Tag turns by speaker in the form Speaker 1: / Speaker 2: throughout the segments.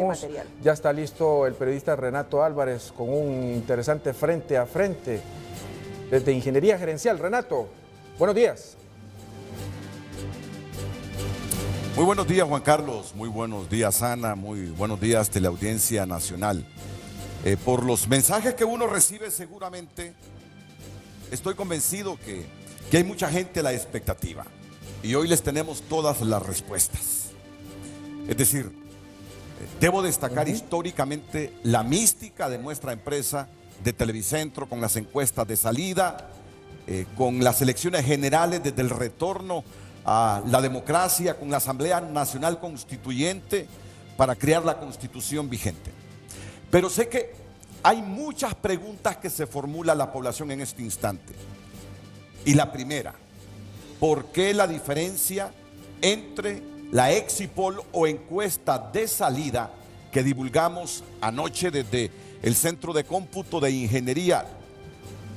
Speaker 1: material.
Speaker 2: Ya está listo el periodista Renato Álvarez con un interesante frente a frente desde Ingeniería Gerencial. Renato, buenos días.
Speaker 3: Muy buenos días, Juan Carlos. Muy buenos días, Ana. Muy buenos días, teleaudiencia nacional. Por los mensajes que uno recibe, seguramente estoy convencido que hay mucha gente a la expectativa. Y hoy les tenemos todas las respuestas. Es decir, debo destacar históricamente la mística de nuestra empresa de Televicentro con las encuestas de salida, con las elecciones generales desde el retorno a la democracia, con la Asamblea Nacional Constituyente para crear la Constitución vigente. Pero sé que hay muchas preguntas que se formula la población en este instante. Y la primera, ¿por qué la diferencia entre la Exipol o encuesta de salida que divulgamos anoche desde el Centro de Cómputo de Ingeniería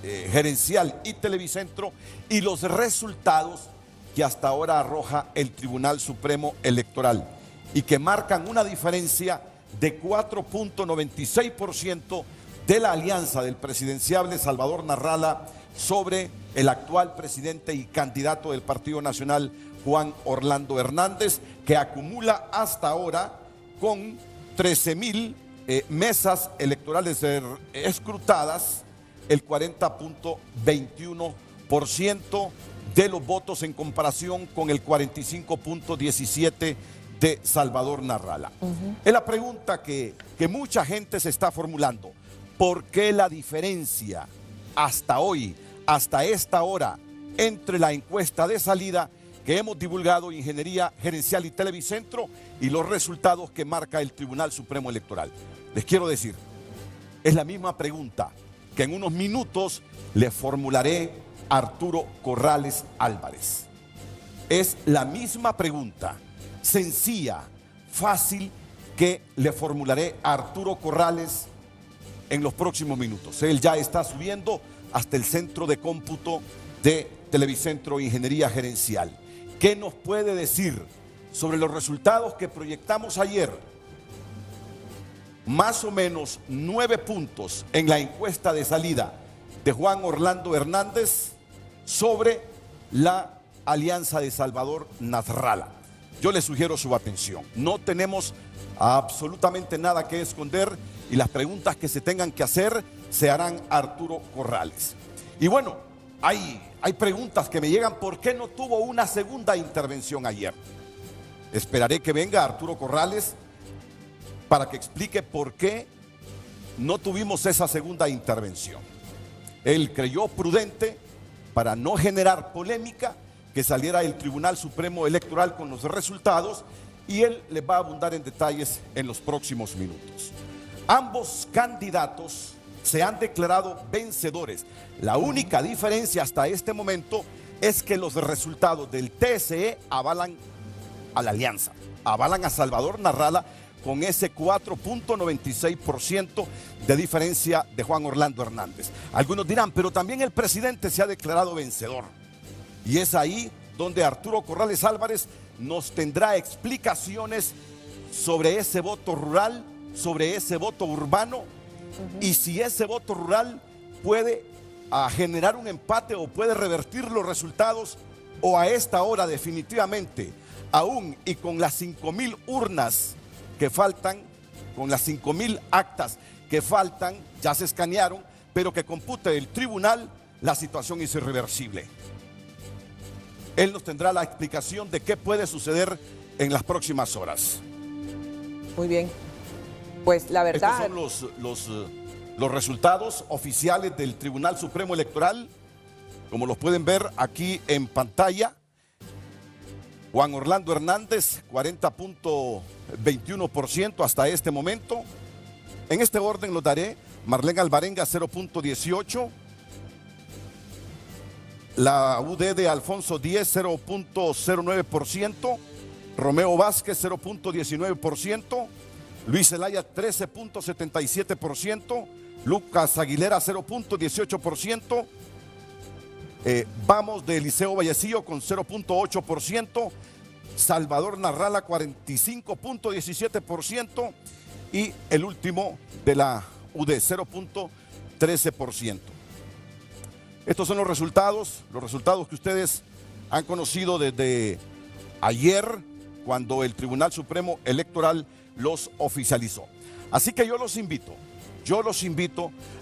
Speaker 3: Gerencial y Televicentro y los resultados que hasta ahora arroja el Tribunal Supremo Electoral y que marcan una diferencia de 4.96% de la alianza del presidenciable Salvador Narrala sobre el actual presidente y candidato del Partido Nacional, Juan Orlando Hernández, que acumula hasta ahora con 13,000 mesas electorales escrutadas, el 40.21% de los votos en comparación con el 45.17% de Salvador Narrala. Es la pregunta que mucha gente se está formulando. ¿Por qué la diferencia hasta hoy, hasta esta hora, entre la encuesta de salida que hemos divulgado Ingeniería Gerencial y Televicentro y los resultados que marca el Tribunal Supremo Electoral? Les quiero decir, es la misma pregunta que en unos minutos le formularé a Arturo Corrales Álvarez. Es la misma pregunta, sencilla, fácil, que le formularé a Arturo Corrales en los próximos minutos. Él ya está subiendo hasta el Centro de Cómputo de Televicentro Ingeniería Gerencial. ¿Qué nos puede decir sobre los resultados que proyectamos ayer? Más o menos 9 puntos en la encuesta de salida de Juan Orlando Hernández sobre la alianza de Salvador Narrala. Yo les sugiero su atención. No tenemos absolutamente nada que esconder y las preguntas que se tengan que hacer se harán a Arturo Corrales. Y bueno, hay preguntas que me llegan. ¿Por qué no tuvo una segunda intervención ayer? Esperaré que venga Arturo Corrales para que explique por qué no tuvimos esa segunda intervención. Él creyó prudente, para no generar polémica, que saliera el Tribunal Supremo Electoral con los resultados, y él les va a abundar en detalles en los próximos minutos. Ambos candidatos se han declarado vencedores. La única diferencia hasta este momento es que los resultados del TSE avalan a la alianza, avalan a Salvador Narrala con ese 4.96% de diferencia de Juan Orlando Hernández. Algunos dirán, pero también el presidente se ha declarado vencedor. Y es ahí donde Arturo Corrales Álvarez nos tendrá explicaciones sobre ese voto rural, sobre ese voto urbano, y si ese voto rural puede generar un empate o puede revertir los resultados, o a esta hora definitivamente, aún y con las 5,000 urnas que faltan, con las 5,000 actas que faltan, ya se escanearon, pero que compute el tribunal, la situación es irreversible. Él nos tendrá la explicación de qué puede suceder en las próximas horas.
Speaker 1: Muy bien. Pues la verdad...
Speaker 3: Estos son los resultados oficiales del Tribunal Supremo Electoral, como los pueden ver aquí en pantalla. Juan Orlando Hernández, 40.21% hasta este momento. En este orden los daré. Marlene Alvarenga, 0.18%. La UD de Alfonso Díez, 0.09%. Romeo Vázquez, 0.19%. Luis Zelaya, 13.77%. Lucas Aguilera, 0.18%. Vamos de Eliseo Vallecillo con 0.8%. Salvador Narrala 45.17% y el último de la UD, 0.13%. Estos son los resultados que ustedes han conocido desde ayer, cuando el Tribunal Supremo Electoral los oficializó. Así que yo los invito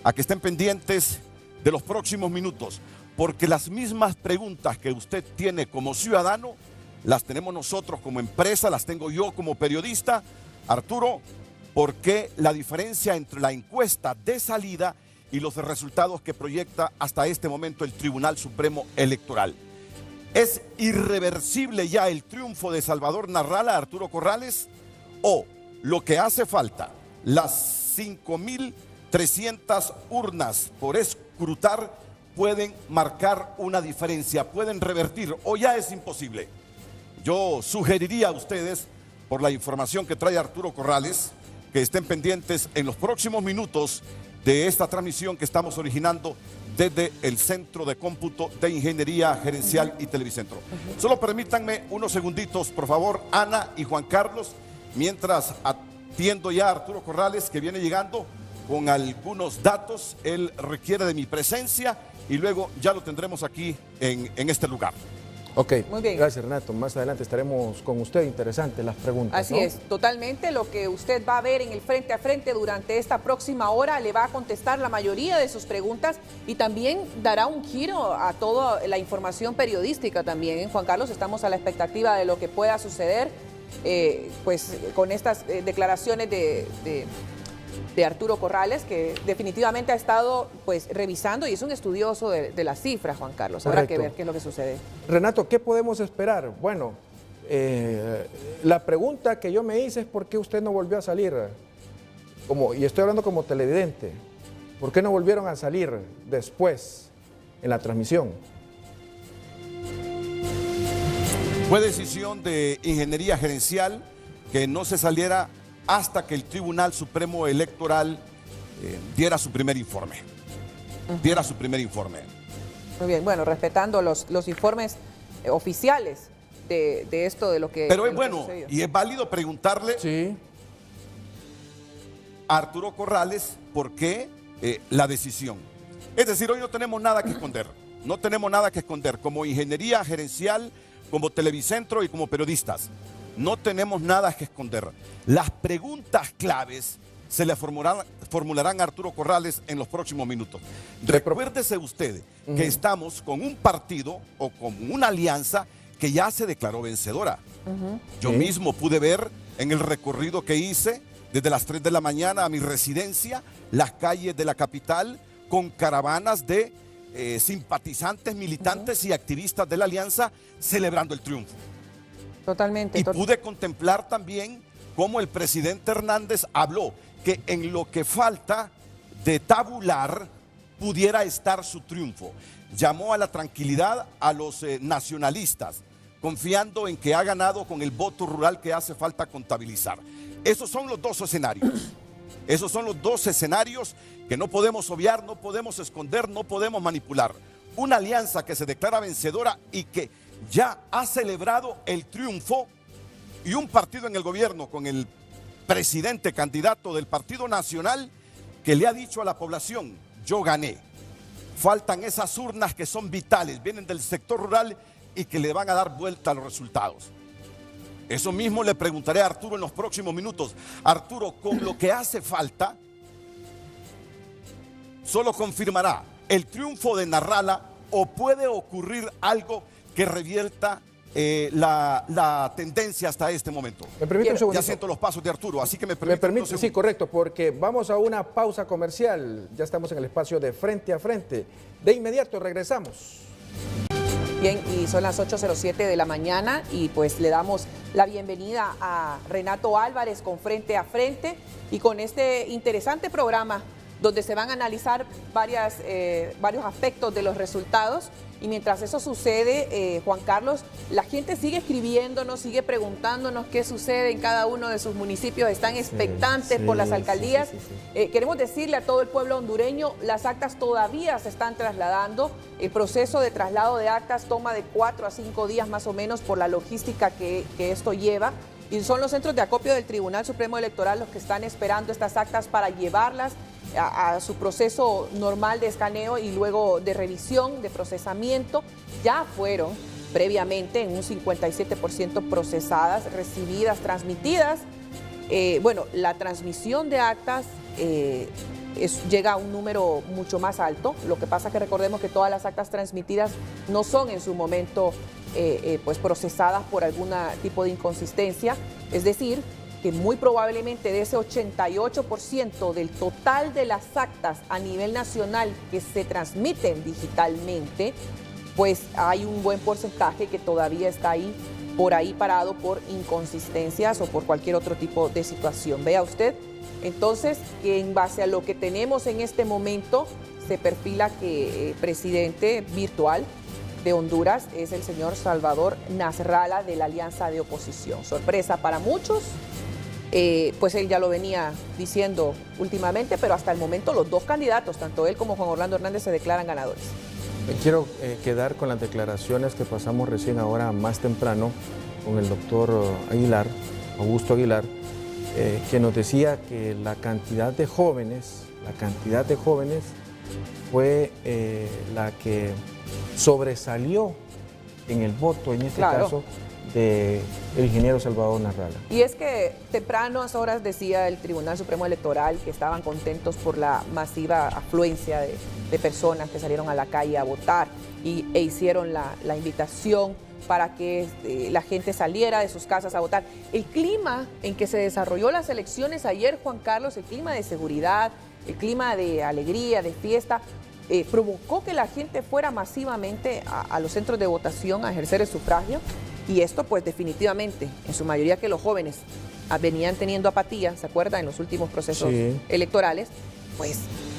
Speaker 3: a que estén pendientes de los próximos minutos, porque las mismas preguntas que usted tiene como ciudadano, las tenemos nosotros como empresa, las tengo yo como periodista. Arturo, ¿por qué la diferencia entre la encuesta de salida y los resultados que proyecta hasta este momento el Tribunal Supremo Electoral? ¿Es irreversible ya el triunfo de Salvador Narrala, Arturo Corrales? ¿O lo que hace falta, las 5.300 urnas por escrutar, pueden marcar una diferencia, pueden revertir, o ya es imposible? Yo sugeriría a ustedes, por la información que trae Arturo Corrales, que estén pendientes en los próximos minutos de esta transmisión que estamos originando desde el Centro de Cómputo de Ingeniería Gerencial y Televicentro. Solo permítanme unos segunditos, por favor, Ana y Juan Carlos, mientras atiendo ya a Arturo Corrales, que viene llegando con algunos datos. Él requiere de mi presencia y luego ya lo tendremos aquí en este lugar.
Speaker 2: Ok,
Speaker 1: muy bien.
Speaker 2: Gracias, Renato. Más adelante estaremos con usted. Interesantes las preguntas.
Speaker 1: Así es, totalmente. Lo que usted va a ver en el frente a frente durante esta próxima hora, le va a contestar la mayoría de sus preguntas y también dará un giro a toda la información periodística también. Juan Carlos, estamos a la expectativa de lo que pueda suceder pues con estas declaraciones de Arturo Corrales, que definitivamente ha estado pues revisando y es un estudioso de las cifras, Juan Carlos. Habrá que ver qué es lo que sucede.
Speaker 2: Renato, ¿qué podemos esperar? Bueno, la pregunta que yo me hice es ¿por qué usted no volvió a salir? Y estoy hablando como televidente. ¿Por qué no volvieron a salir después en la transmisión?
Speaker 3: Fue decisión de Ingeniería Gerencial que no se saliera hasta que el Tribunal Supremo Electoral diera su primer informe.
Speaker 1: Muy bien, bueno, respetando los informes oficiales de esto, de lo que...
Speaker 3: Pero es bueno y es válido preguntarle a Arturo Corrales por qué la decisión. Es decir, hoy no tenemos nada que esconder. No tenemos nada que esconder. Como Ingeniería Gerencial, como Televicentro y como periodistas, no tenemos nada que esconder. Las preguntas claves se le formularán a Arturo Corrales en los próximos minutos. Recuérdese usted que estamos con un partido o con una alianza que ya se declaró vencedora. Yo mismo pude ver en el recorrido que hice desde las 3 de la mañana a mi residencia, las calles de la capital con caravanas de simpatizantes, militantes y activistas de la alianza celebrando el triunfo.
Speaker 1: Totalmente.
Speaker 3: Y pude contemplar también cómo el presidente Hernández habló que en lo que falta de tabular pudiera estar su triunfo. Llamó a la tranquilidad a los nacionalistas, confiando en que ha ganado con el voto rural que hace falta contabilizar. Esos son los dos escenarios. Esos son los dos escenarios que no podemos obviar, no podemos esconder, no podemos manipular. Una alianza que se declara vencedora y que ya ha celebrado el triunfo, y un partido en el gobierno con el presidente candidato del Partido Nacional que le ha dicho a la población: yo gané. Faltan esas urnas que son vitales, vienen del sector rural y que le van a dar vuelta a los resultados. Eso mismo le preguntaré a Arturo en los próximos minutos. Arturo, con lo que hace falta, solo confirmará el triunfo de Narrala o puede ocurrir algo que revierta la tendencia hasta este momento.
Speaker 2: ¿Me permite un segundito?
Speaker 3: Ya siento los pasos de Arturo, así que me permite.
Speaker 2: Sí, correcto, porque vamos a una pausa comercial. Ya estamos en el espacio de Frente a Frente. De inmediato regresamos.
Speaker 1: Bien, y son las 8:07 de la mañana y pues le damos la bienvenida a Renato Álvarez con Frente a Frente y con este interesante programa donde se van a analizar varios aspectos de los resultados. Y mientras eso sucede, Juan Carlos, la gente sigue escribiéndonos, sigue preguntándonos qué sucede en cada uno de sus municipios. Están expectantes por las alcaldías. Queremos decirle a todo el pueblo hondureño, las actas todavía se están trasladando. El proceso de traslado de actas toma de 4 a 5 días más o menos por la logística que esto lleva. Y son los centros de acopio del Tribunal Supremo Electoral los que están esperando estas actas para llevarlas a su proceso normal de escaneo y luego de revisión, de procesamiento. Ya fueron previamente en un 57% procesadas, recibidas, transmitidas. Bueno, la transmisión de actas llega a un número mucho más alto. Lo que pasa es que recordemos que todas las actas transmitidas no son en su momento pues procesadas por algún tipo de inconsistencia. Es decir, que muy probablemente de ese 88% del total de las actas a nivel nacional que se transmiten digitalmente, pues hay un buen porcentaje que todavía está ahí, por ahí parado por inconsistencias o por cualquier otro tipo de situación. Vea usted, entonces, que en base a lo que tenemos en este momento, se perfila que el presidente virtual de Honduras es el señor Salvador Nasralla de la Alianza de Oposición. Sorpresa para muchos, pues él ya lo venía diciendo últimamente, pero hasta el momento los dos candidatos, tanto él como Juan Orlando Hernández, se declaran ganadores.
Speaker 2: Me quiero quedar con las declaraciones que pasamos recién ahora más temprano con el doctor Aguilar, Augusto Aguilar, que nos decía que la cantidad de jóvenes fue la que sobresalió en el voto, en este caso, del ingeniero Salvador Nasralla.
Speaker 1: Y es que tempranas horas decía el Tribunal Supremo Electoral que estaban contentos por la masiva afluencia de personas que salieron a la calle a votar e hicieron la invitación para que la gente saliera de sus casas a votar. El clima en que se desarrolló las elecciones ayer, Juan Carlos, el clima de seguridad, el clima de alegría, de fiesta, provocó que la gente fuera masivamente a los centros de votación a ejercer el sufragio. Y esto pues definitivamente, en su mayoría que los jóvenes venían teniendo apatía, ¿se acuerdan? En los últimos procesos electorales, pues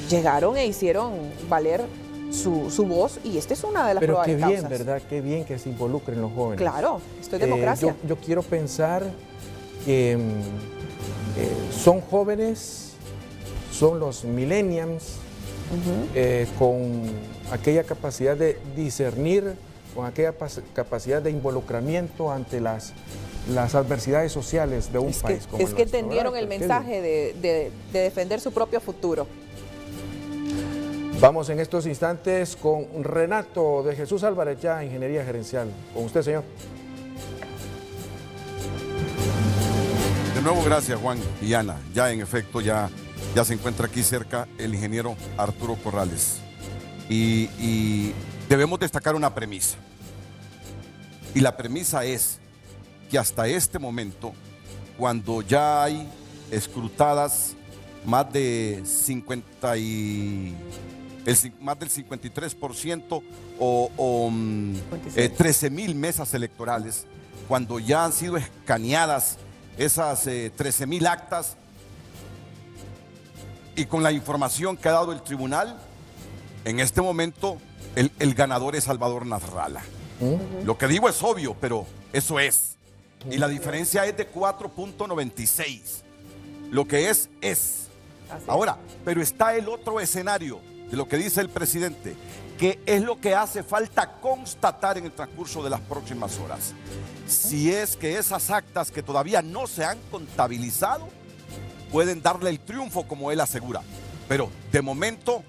Speaker 1: llegaron e hicieron valer su voz, y esta es una de las probables causas.
Speaker 2: Pero qué bien, ¿verdad? Qué bien que se involucren los jóvenes.
Speaker 1: Claro, esto es democracia.
Speaker 2: Yo quiero pensar que son jóvenes, son los millennials, con aquella capacidad de discernir, con aquella capacidad de involucramiento ante las adversidades sociales de un país como el nuestro.
Speaker 1: Es que entendieron el mensaje de defender su propio futuro.
Speaker 2: Vamos en estos instantes con Renato de Jesús Álvarez, ya Ingeniería Gerencial. Con usted, señor.
Speaker 3: De nuevo, gracias, Juan y Ana. Ya en efecto, ya se encuentra aquí cerca el ingeniero Arturo Corrales. Y debemos destacar una premisa. Y la premisa es que hasta este momento, cuando ya hay escrutadas más de más del 53% o 13,000 mesas electorales, cuando ya han sido escaneadas esas 13,000 actas, y con la información que ha dado el tribunal, en este momento el ganador es Salvador Nasralla. Lo que digo es obvio, pero eso es. Y la diferencia es de 4.96. Lo que es. Ahora, pero está el otro escenario de lo que dice el presidente, que es lo que hace falta constatar en el transcurso de las próximas horas. Si es que esas actas que todavía no se han contabilizado pueden darle el triunfo, como él asegura. Pero de momento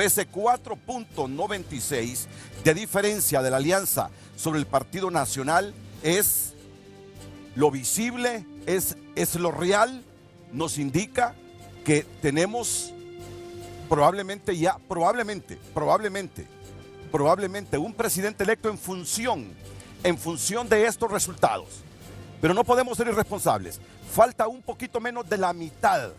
Speaker 3: ese 4.96 de diferencia de la alianza sobre el Partido Nacional es lo visible, es lo real. Nos indica que tenemos probablemente un presidente electo en función de estos resultados. Pero no podemos ser irresponsables. Falta un poquito menos de la mitad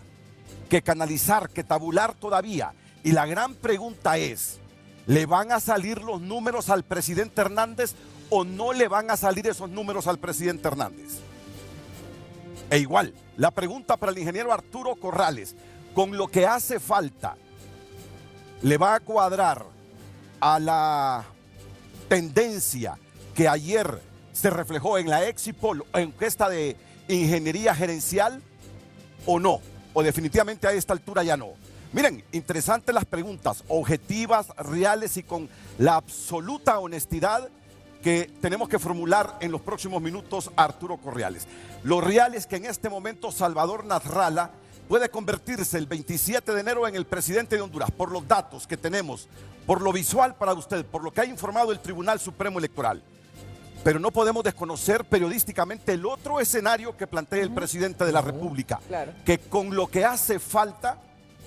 Speaker 3: que canalizar, que tabular todavía. Y la gran pregunta es, ¿le van a salir los números al presidente Hernández o no le van a salir esos números al presidente Hernández? E igual, la pregunta para el ingeniero Arturo Corrales, con lo que hace falta, ¿le va a cuadrar a la tendencia que ayer se reflejó en la Exit Poll, encuesta de ingeniería gerencial, o no? O definitivamente a esta altura ya no. Miren, interesantes las preguntas, objetivas, reales y con la absoluta honestidad que tenemos que formular en los próximos minutos a Arturo Corrales. Lo real es que en este momento Salvador Nasralla puede convertirse el 27 de enero en el presidente de Honduras, por los datos que tenemos, por lo visual para usted, por lo que ha informado el Tribunal Supremo Electoral. Pero no podemos desconocer periodísticamente el otro escenario que plantea el presidente de la República, que con lo que hace falta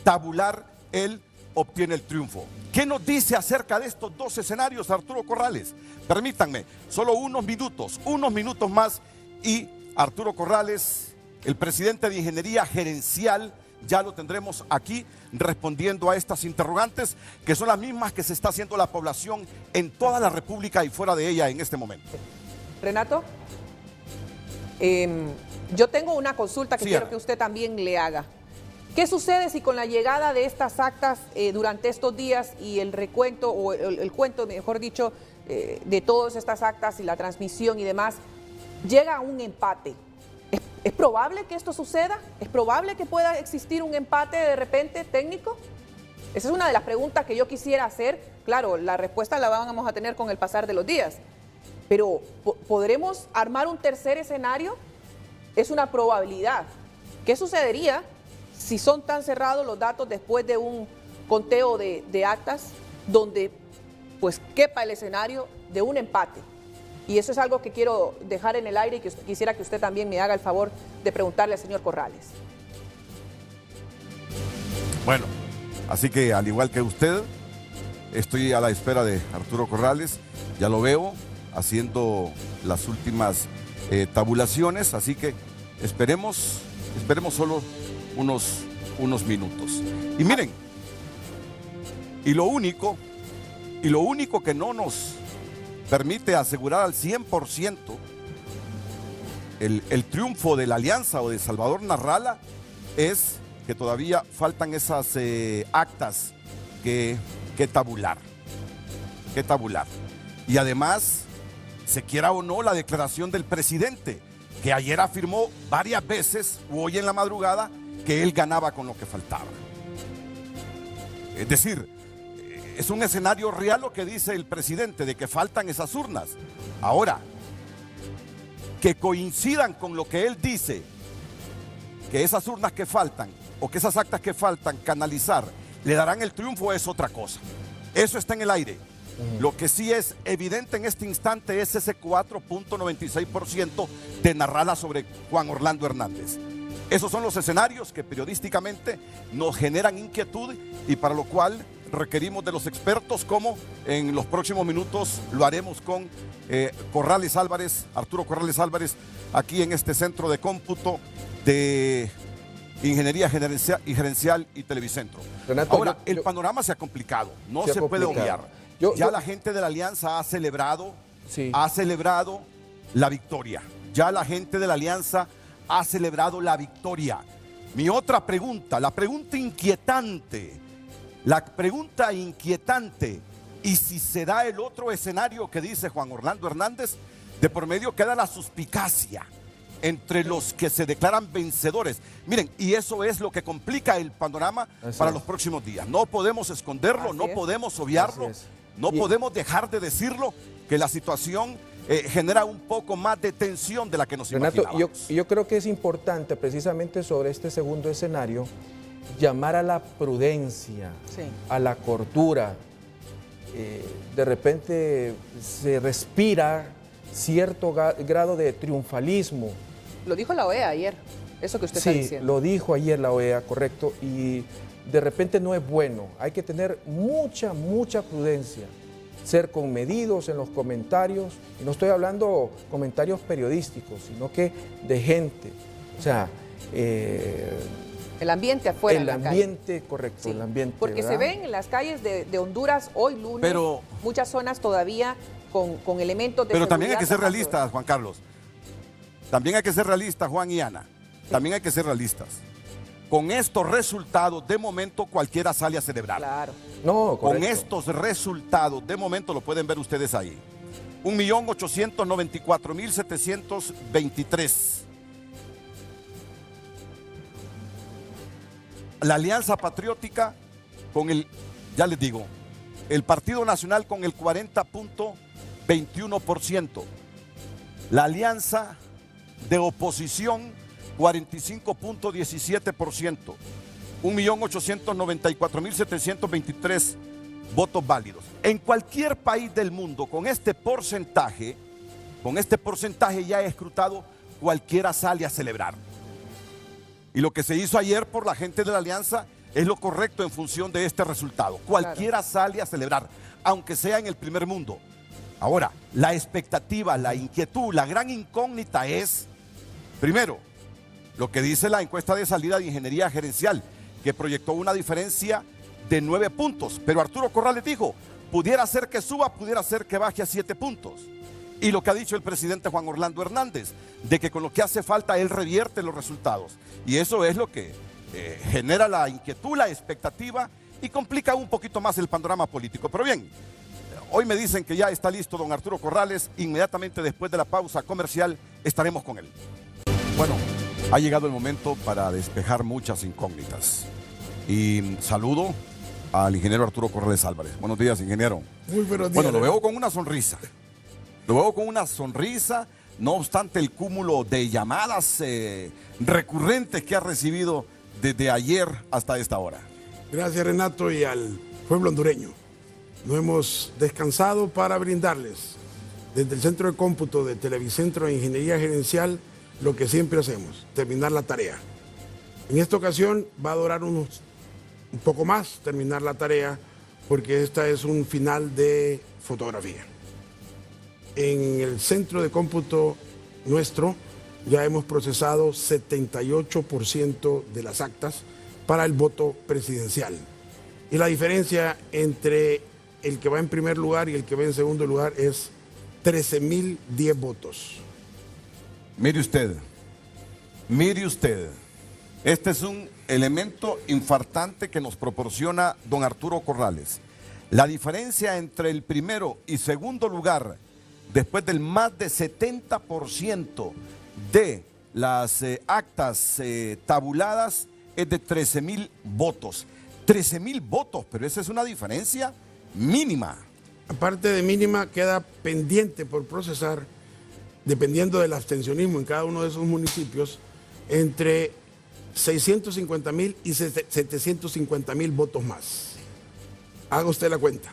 Speaker 3: tabular, él obtiene el triunfo. ¿Qué nos dice acerca de estos dos escenarios Arturo Corrales? Permítanme, solo unos minutos más y Arturo Corrales, el presidente de Ingeniería Gerencial, ya lo tendremos aquí respondiendo a estas interrogantes, que son las mismas que se está haciendo la población en toda la República y fuera de ella en este momento.
Speaker 1: Renato, yo tengo una consulta que quiero que usted también le haga. ¿Qué sucede si con la llegada de estas actas durante estos días y el recuento, o el cuento, mejor dicho, de todas estas actas y la transmisión y demás, llega a un empate? ¿Es probable que esto suceda? ¿Es probable que pueda existir un empate de repente técnico? Esa es una de las preguntas que yo quisiera hacer. Claro, la respuesta la vamos a tener con el pasar de los días. Pero, ¿podremos armar un tercer escenario? Es una probabilidad. ¿Qué sucedería si son tan cerrados los datos después de un conteo de actas donde pues quepa el escenario de un empate? Y eso es algo que quiero dejar en el aire y que quisiera que usted también me haga el favor de preguntarle al señor Corrales.
Speaker 3: Bueno, así que al igual que usted, estoy a la espera de Arturo Corrales. Ya lo veo haciendo las últimas tabulaciones, así que esperemos solo unos minutos. Y miren, y lo único que no nos permite asegurar al 100% el triunfo de la alianza o de Salvador Nasralla es que todavía faltan esas actas que tabular. Y además, se quiera o no, la declaración del presidente, que ayer afirmó varias veces, o hoy en la madrugada, que él ganaba con lo que faltaba. Es decir, es un escenario real lo que dice el presidente, de que faltan esas urnas. Ahora, que coincidan con lo que él dice, que esas urnas que faltan, o que esas actas que faltan canalizar, le darán el triunfo, es otra cosa. Eso está en el aire. Lo que sí es evidente en este instante es ese 4.96% de Nasralla sobre Juan Orlando Hernández. Esos son los escenarios que periodísticamente nos generan inquietud y para lo cual requerimos de los expertos, como en los próximos minutos lo haremos con Arturo Corrales Álvarez, aquí en este centro de cómputo de Ingeniería Gerencial y Televicentro. Renato, ahora, el panorama se ha complicado, no se puede obviar. La gente de la Alianza ha celebrado la victoria. Ya la gente de la Alianza ha celebrado la victoria. Mi otra pregunta, la pregunta inquietante, y si se da el otro escenario que dice Juan Orlando Hernández, de por medio queda la suspicacia entre los que se declaran vencedores. Miren, y eso es lo que complica el panorama para los próximos días. No podemos esconderlo, no podemos obviarlo, no podemos dejar de decirlo, que la situación genera un poco más de tensión de la que nos imaginábamos.
Speaker 2: Renato, yo creo que es importante precisamente sobre este segundo escenario llamar a la prudencia, a la cordura. De repente se respira cierto grado de triunfalismo.
Speaker 1: Lo dijo la OEA ayer, eso que usted está diciendo.
Speaker 2: Sí, lo dijo ayer la OEA, correcto, y de repente no es bueno. Hay que tener mucha prudencia, ser comedidos en los comentarios, y no estoy hablando comentarios periodísticos, sino que de gente, o sea...
Speaker 1: el ambiente afuera.
Speaker 2: El ambiente, correcto, sí. El ambiente.
Speaker 1: Porque ¿verdad? Se ven en las calles de Honduras hoy lunes, muchas zonas todavía con elementos de
Speaker 3: seguridad. Pero también hay que ser realistas, Juan Carlos. También hay que ser realistas, Juan y Ana. También hay que ser realistas. Con estos resultados, de momento, cualquiera sale a celebrar.
Speaker 1: Claro.
Speaker 2: No,
Speaker 3: con estos resultados, de momento, lo pueden ver ustedes ahí. 1.894.723. La Alianza Patriótica con el, ya les digo, el Partido Nacional con el 40.9%. 21%. La alianza de oposición, 45.17%. 1.894.723 votos válidos. En cualquier país del mundo, con este porcentaje ya escrutado, cualquiera sale a celebrar. Y lo que se hizo ayer por la gente de la alianza es lo correcto en función de este resultado. Cualquiera sale a celebrar, aunque sea en el primer mundo. Ahora, la expectativa, la inquietud, la gran incógnita es, primero, lo que dice la encuesta de salida de Ingeniería Gerencial, que proyectó una diferencia de 9 puntos. Pero Arturo Corrales dijo, pudiera ser que suba, pudiera ser que baje a 7 puntos. Y lo que ha dicho el presidente Juan Orlando Hernández, de que con lo que hace falta él revierte los resultados. Y eso es lo que genera la inquietud, la expectativa y complica un poquito más el panorama político. Pero bien, hoy me dicen que ya está listo don Arturo Corrales. Inmediatamente después de la pausa comercial estaremos con él. Bueno, ha llegado el momento para despejar muchas incógnitas. Y saludo al ingeniero Arturo Corrales Álvarez. Buenos días, ingeniero.
Speaker 4: Muy buenos días.
Speaker 3: Bueno, lo veo con una sonrisa. Lo veo con una sonrisa, no obstante el cúmulo de llamadas recurrentes que ha recibido desde ayer hasta esta hora.
Speaker 4: Gracias, Renato, y al pueblo hondureño. No hemos descansado para brindarles desde el Centro de Cómputo de Televicentro de Ingeniería Gerencial lo que siempre hacemos, terminar la tarea. En esta ocasión va a durar un poco más terminar la tarea porque esta es un final de fotografía. En el centro de cómputo nuestro ya hemos procesado 78% de las actas para el voto presidencial. Y la diferencia entre el que va en primer lugar y el que va en segundo lugar es 13.010 votos.
Speaker 3: Mire usted, este es un elemento infartante que nos proporciona don Arturo Corrales. La diferencia entre el primero y segundo lugar, después del más de 70% de las actas tabuladas, es de 13.000 votos. 13.000 votos, pero esa es una diferencia mínima.
Speaker 4: Aparte de mínima, queda pendiente por procesar, dependiendo del abstencionismo en cada uno de esos municipios, entre 650.000 y 750.000 votos más. Haga usted la cuenta.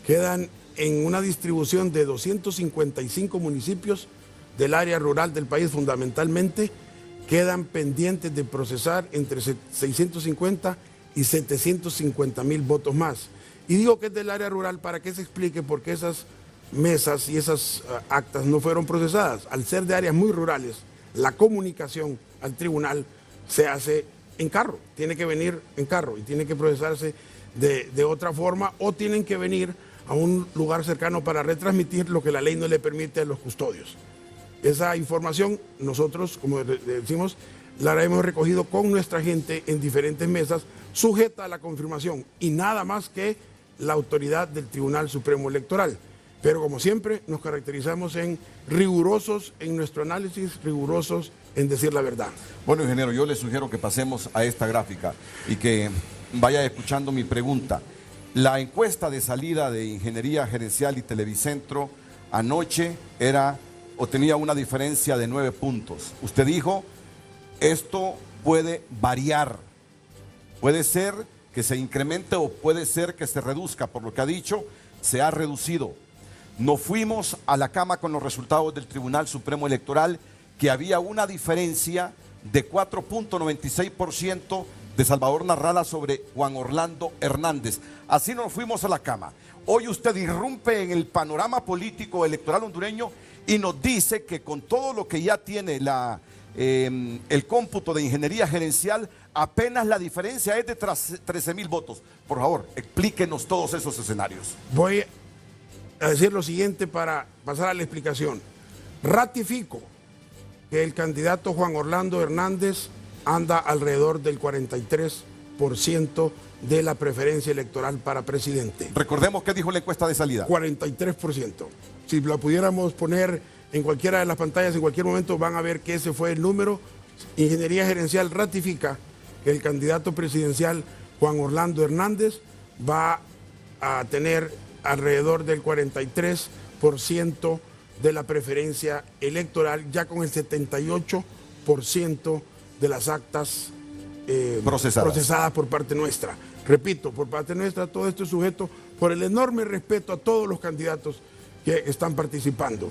Speaker 4: Quedan en una distribución de 255 municipios del área rural del país fundamentalmente, quedan pendientes de procesar entre 650 y 750.000 votos más. Y digo que es del área rural para que se explique por qué esas mesas y esas actas no fueron procesadas. Al ser de áreas muy rurales, la comunicación al tribunal se hace en carro, tiene que venir en carro y tiene que procesarse de otra forma, o tienen que venir a un lugar cercano para retransmitir lo que la ley no le permite a los custodios. Esa información nosotros, como decimos, la hemos recogido con nuestra gente en diferentes mesas, sujeta a la confirmación y nada más que la autoridad del Tribunal Supremo Electoral. Pero como siempre nos caracterizamos en rigurosos en nuestro análisis, rigurosos en decir la verdad.
Speaker 3: Bueno, ingeniero, yo le sugiero que pasemos a esta gráfica y que vaya escuchando mi pregunta. La encuesta de salida de Ingeniería Gerencial y Televicentro anoche tenía una diferencia de 9 puntos. Usted dijo, esto puede variar. Puede ser que se incremente o puede ser que se reduzca. Por lo que ha dicho, se ha reducido. Nos fuimos a la cama con los resultados del Tribunal Supremo Electoral, que había una diferencia de 4.96% de Salvador Narrala sobre Juan Orlando Hernández. Así nos fuimos a la cama. Hoy usted irrumpe en el panorama político electoral hondureño y nos dice que con todo lo que ya tiene el cómputo de Ingeniería Gerencial, apenas la diferencia es de 13.000 votos. Por favor, explíquenos todos esos escenarios.
Speaker 4: Voy a decir lo siguiente para pasar a la explicación. Ratifico que el candidato Juan Orlando Hernández anda alrededor del 43% de la preferencia electoral para presidente.
Speaker 3: Recordemos qué dijo la encuesta de salida.
Speaker 4: 43%. Si la pudiéramos poner en cualquiera de las pantallas en cualquier momento, van a ver que ese fue el número. Ingeniería Gerencial ratifica que el candidato presidencial Juan Orlando Hernández va a tener alrededor del 43% 50% de la preferencia electoral, ya con el 78% de las actas procesadas por parte nuestra. Repito, por parte nuestra, todo esto es sujeto por el enorme respeto a todos los candidatos que están participando.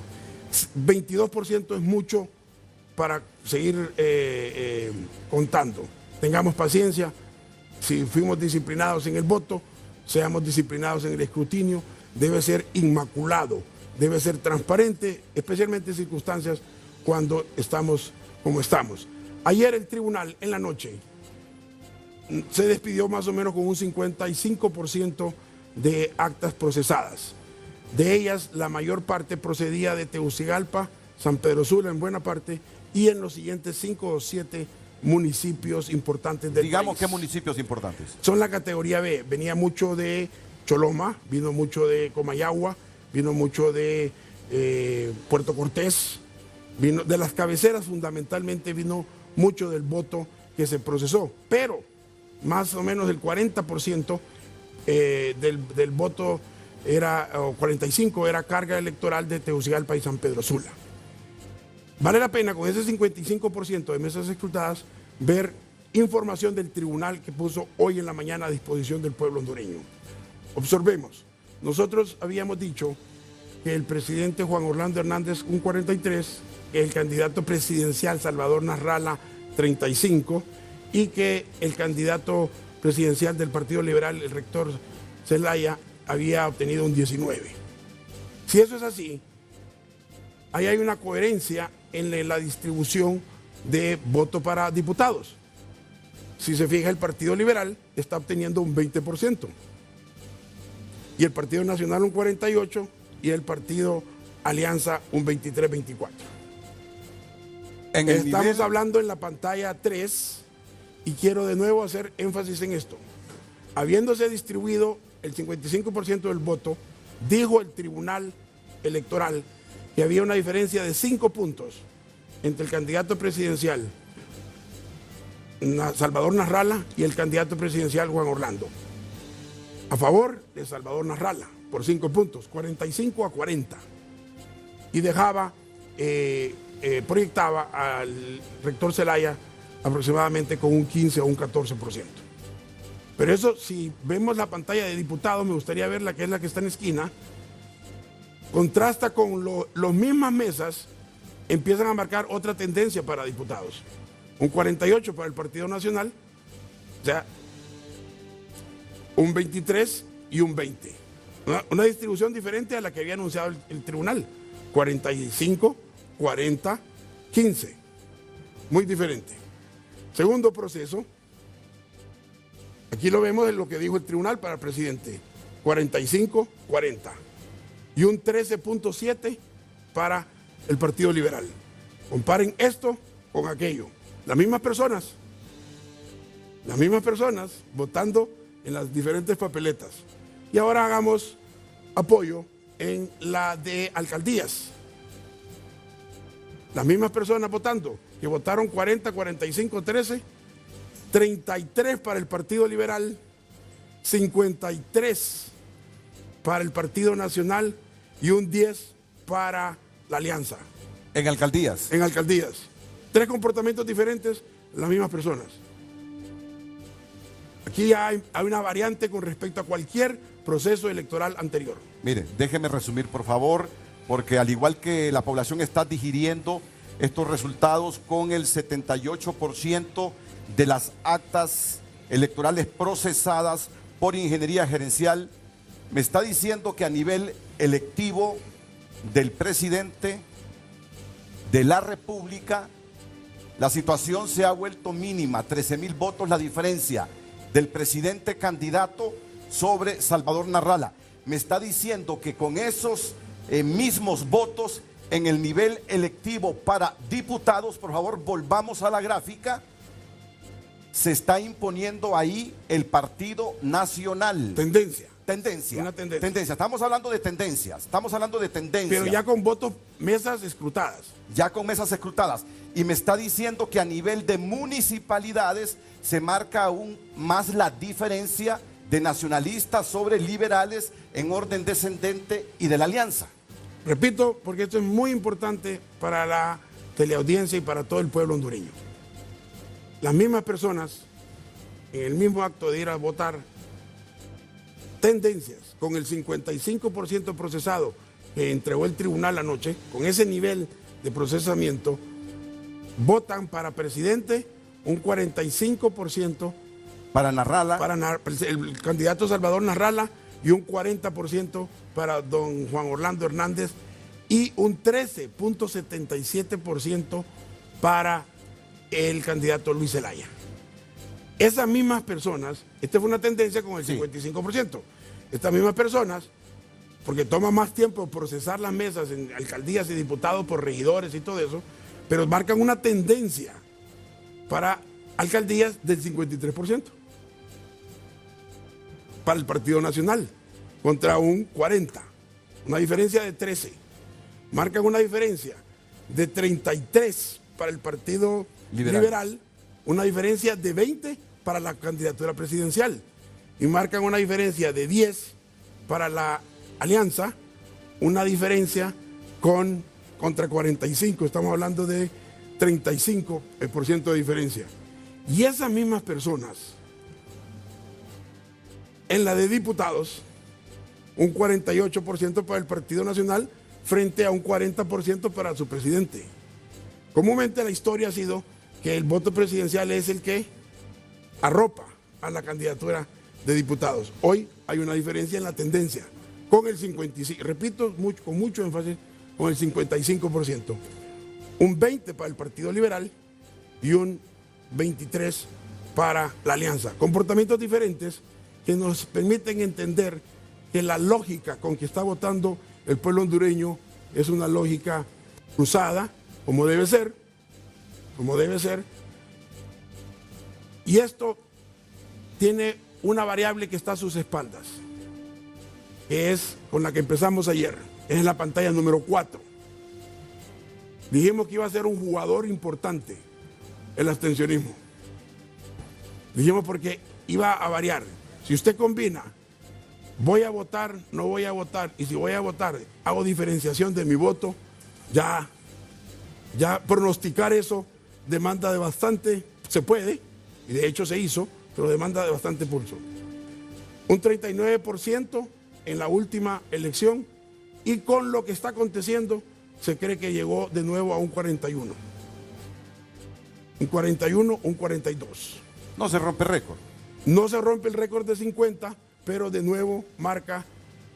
Speaker 4: 22% es mucho para seguir contando. Tengamos paciencia. Si fuimos disciplinados en el voto, seamos disciplinados en el escrutinio. Debe ser inmaculado, debe ser transparente, especialmente en circunstancias cuando estamos como estamos. Ayer el tribunal, en la noche, se despidió más o menos con un 55% de actas procesadas. De ellas, la mayor parte procedía de Tegucigalpa, San Pedro Sula en buena parte, y en los siguientes 5 o 7 municipios importantes del país.
Speaker 3: Digamos, ¿qué municipios importantes?
Speaker 4: Son la categoría B. Venía mucho de Choloma, vino mucho de Comayagua, vino mucho de Puerto Cortés, vino de las cabeceras, fundamentalmente vino mucho del voto que se procesó, pero más o menos el 40% del voto era, o 45% era carga electoral de Tegucigalpa y San Pedro Sula. Vale la pena con ese 55% de mesas escrutadas ver información del tribunal que puso hoy en la mañana a disposición del pueblo hondureño. Observemos, nosotros habíamos dicho que el presidente Juan Orlando Hernández un 43%, que el candidato presidencial Salvador Narrala 35% y que el candidato presidencial del Partido Liberal, el rector Zelaya, había obtenido un 19%. Si eso es así, ahí hay una coherencia en la distribución de voto para diputados. Si se fija, el Partido Liberal está obteniendo un 20%, y el Partido Nacional un 48%, y el Partido Alianza un 23-24%. Estamos hablando en la pantalla 3, y quiero de nuevo hacer énfasis en esto. Habiéndose distribuido el 55% del voto, dijo el Tribunal Electoral que había una diferencia de 5 puntos entre el candidato presidencial Salvador Narrala y el candidato presidencial Juan Orlando. A favor de Salvador Narrala, por 5 puntos, 45-40. Y dejaba, proyectaba al rector Zelaya aproximadamente con un 15 o un 14%. Pero eso, si vemos la pantalla de diputados, me gustaría ver la que es la que está en esquina, contrasta con las mismas mesas, empiezan a marcar otra tendencia para diputados. Un 48% para el Partido Nacional, o sea, un 23% y un 20%. Una distribución diferente a la que había anunciado el tribunal. 45, 40, 15. Muy diferente. Segundo proceso, aquí lo vemos en lo que dijo el tribunal para el presidente. 45, 40. Y un 13.7 para el Partido Liberal. Comparen esto con aquello. Las mismas personas votando en las diferentes papeletas. Y ahora hagamos apoyo en la de alcaldías. Las mismas personas votando, que votaron 40, 45, 13, 33 para el Partido Liberal, 53 para el Partido Nacional y un 10 para la Alianza.
Speaker 3: ¿En alcaldías?
Speaker 4: En alcaldías. 3 comportamientos diferentes, las mismas personas. Aquí hay una variante con respecto a cualquier proceso electoral anterior.
Speaker 3: Mire, déjeme resumir, por favor, porque al igual que la población está digiriendo estos resultados con el 78% de las actas electorales procesadas por ingeniería gerencial, me está diciendo que a nivel electivo del presidente de la República, la situación se ha vuelto mínima, 13,000 votos la diferencia del presidente candidato sobre Salvador Narrala. Me está diciendo que con esos mismos votos en el nivel electivo para diputados, por favor volvamos a la gráfica, se está imponiendo ahí el Partido Nacional.
Speaker 4: Tendencia.
Speaker 3: Una tendencia. Estamos hablando de tendencias.
Speaker 4: Pero ya con votos, mesas escrutadas.
Speaker 3: Ya con mesas escrutadas. Y me está diciendo que a nivel de municipalidades se marca aún más la diferencia de nacionalistas sobre liberales en orden descendente y de la alianza.
Speaker 4: Repito, porque esto es muy importante para la teleaudiencia y para todo el pueblo hondureño. Las mismas personas, en el mismo acto de ir a votar, tendencias, con el 55% procesado que entregó el tribunal anoche, con ese nivel de procesamiento, votan para presidente un 45%
Speaker 3: Para Narrala.
Speaker 4: para el candidato Salvador Narrala y un 40% para don Juan Orlando Hernández y un 13.77% para el candidato Luis Zelaya. Esas mismas personas, esta fue una tendencia con el 55%, estas mismas personas, porque toma más tiempo procesar las mesas en alcaldías y diputados por regidores y todo eso, pero marcan una tendencia para alcaldías del 53%. Para el Partido Nacional, contra un 40%, una diferencia de 13%. Marcan una diferencia de 33% para el Partido Liberal, una diferencia de 20% para la candidatura presidencial, y marcan una diferencia de 10% para la alianza, una diferencia contra 45%, estamos hablando de 35% de diferencia. Y esas mismas personas, en la de diputados, un 48% para el Partido Nacional frente a un 40% para su presidente. Comúnmente la historia ha sido que el voto presidencial es el que arropa a la candidatura de diputados. Hoy hay una diferencia en la tendencia, con el 55%, repito con mucho énfasis, con el 55%. Un 20% para el Partido Liberal y un 23% para la alianza. Comportamientos diferentes que nos permiten entender que la lógica con que está votando el pueblo hondureño es una lógica cruzada, como debe ser, y esto tiene una variable que está a sus espaldas, que es con la que empezamos ayer, es en la pantalla número 4. Dijimos que iba a ser un jugador importante el abstencionismo. Dijimos porque iba a variar. Si usted combina, voy a votar, no voy a votar, y si voy a votar, hago diferenciación de mi voto, ya pronosticar eso demanda de bastante, se puede, y de hecho se hizo, pero demanda de bastante pulso. Un 39% en la última elección, y con lo que está aconteciendo, se cree que llegó de nuevo a un 41. Un 41, un 42.
Speaker 3: No se rompe récord.
Speaker 4: No se rompe el récord de 50, pero de nuevo marca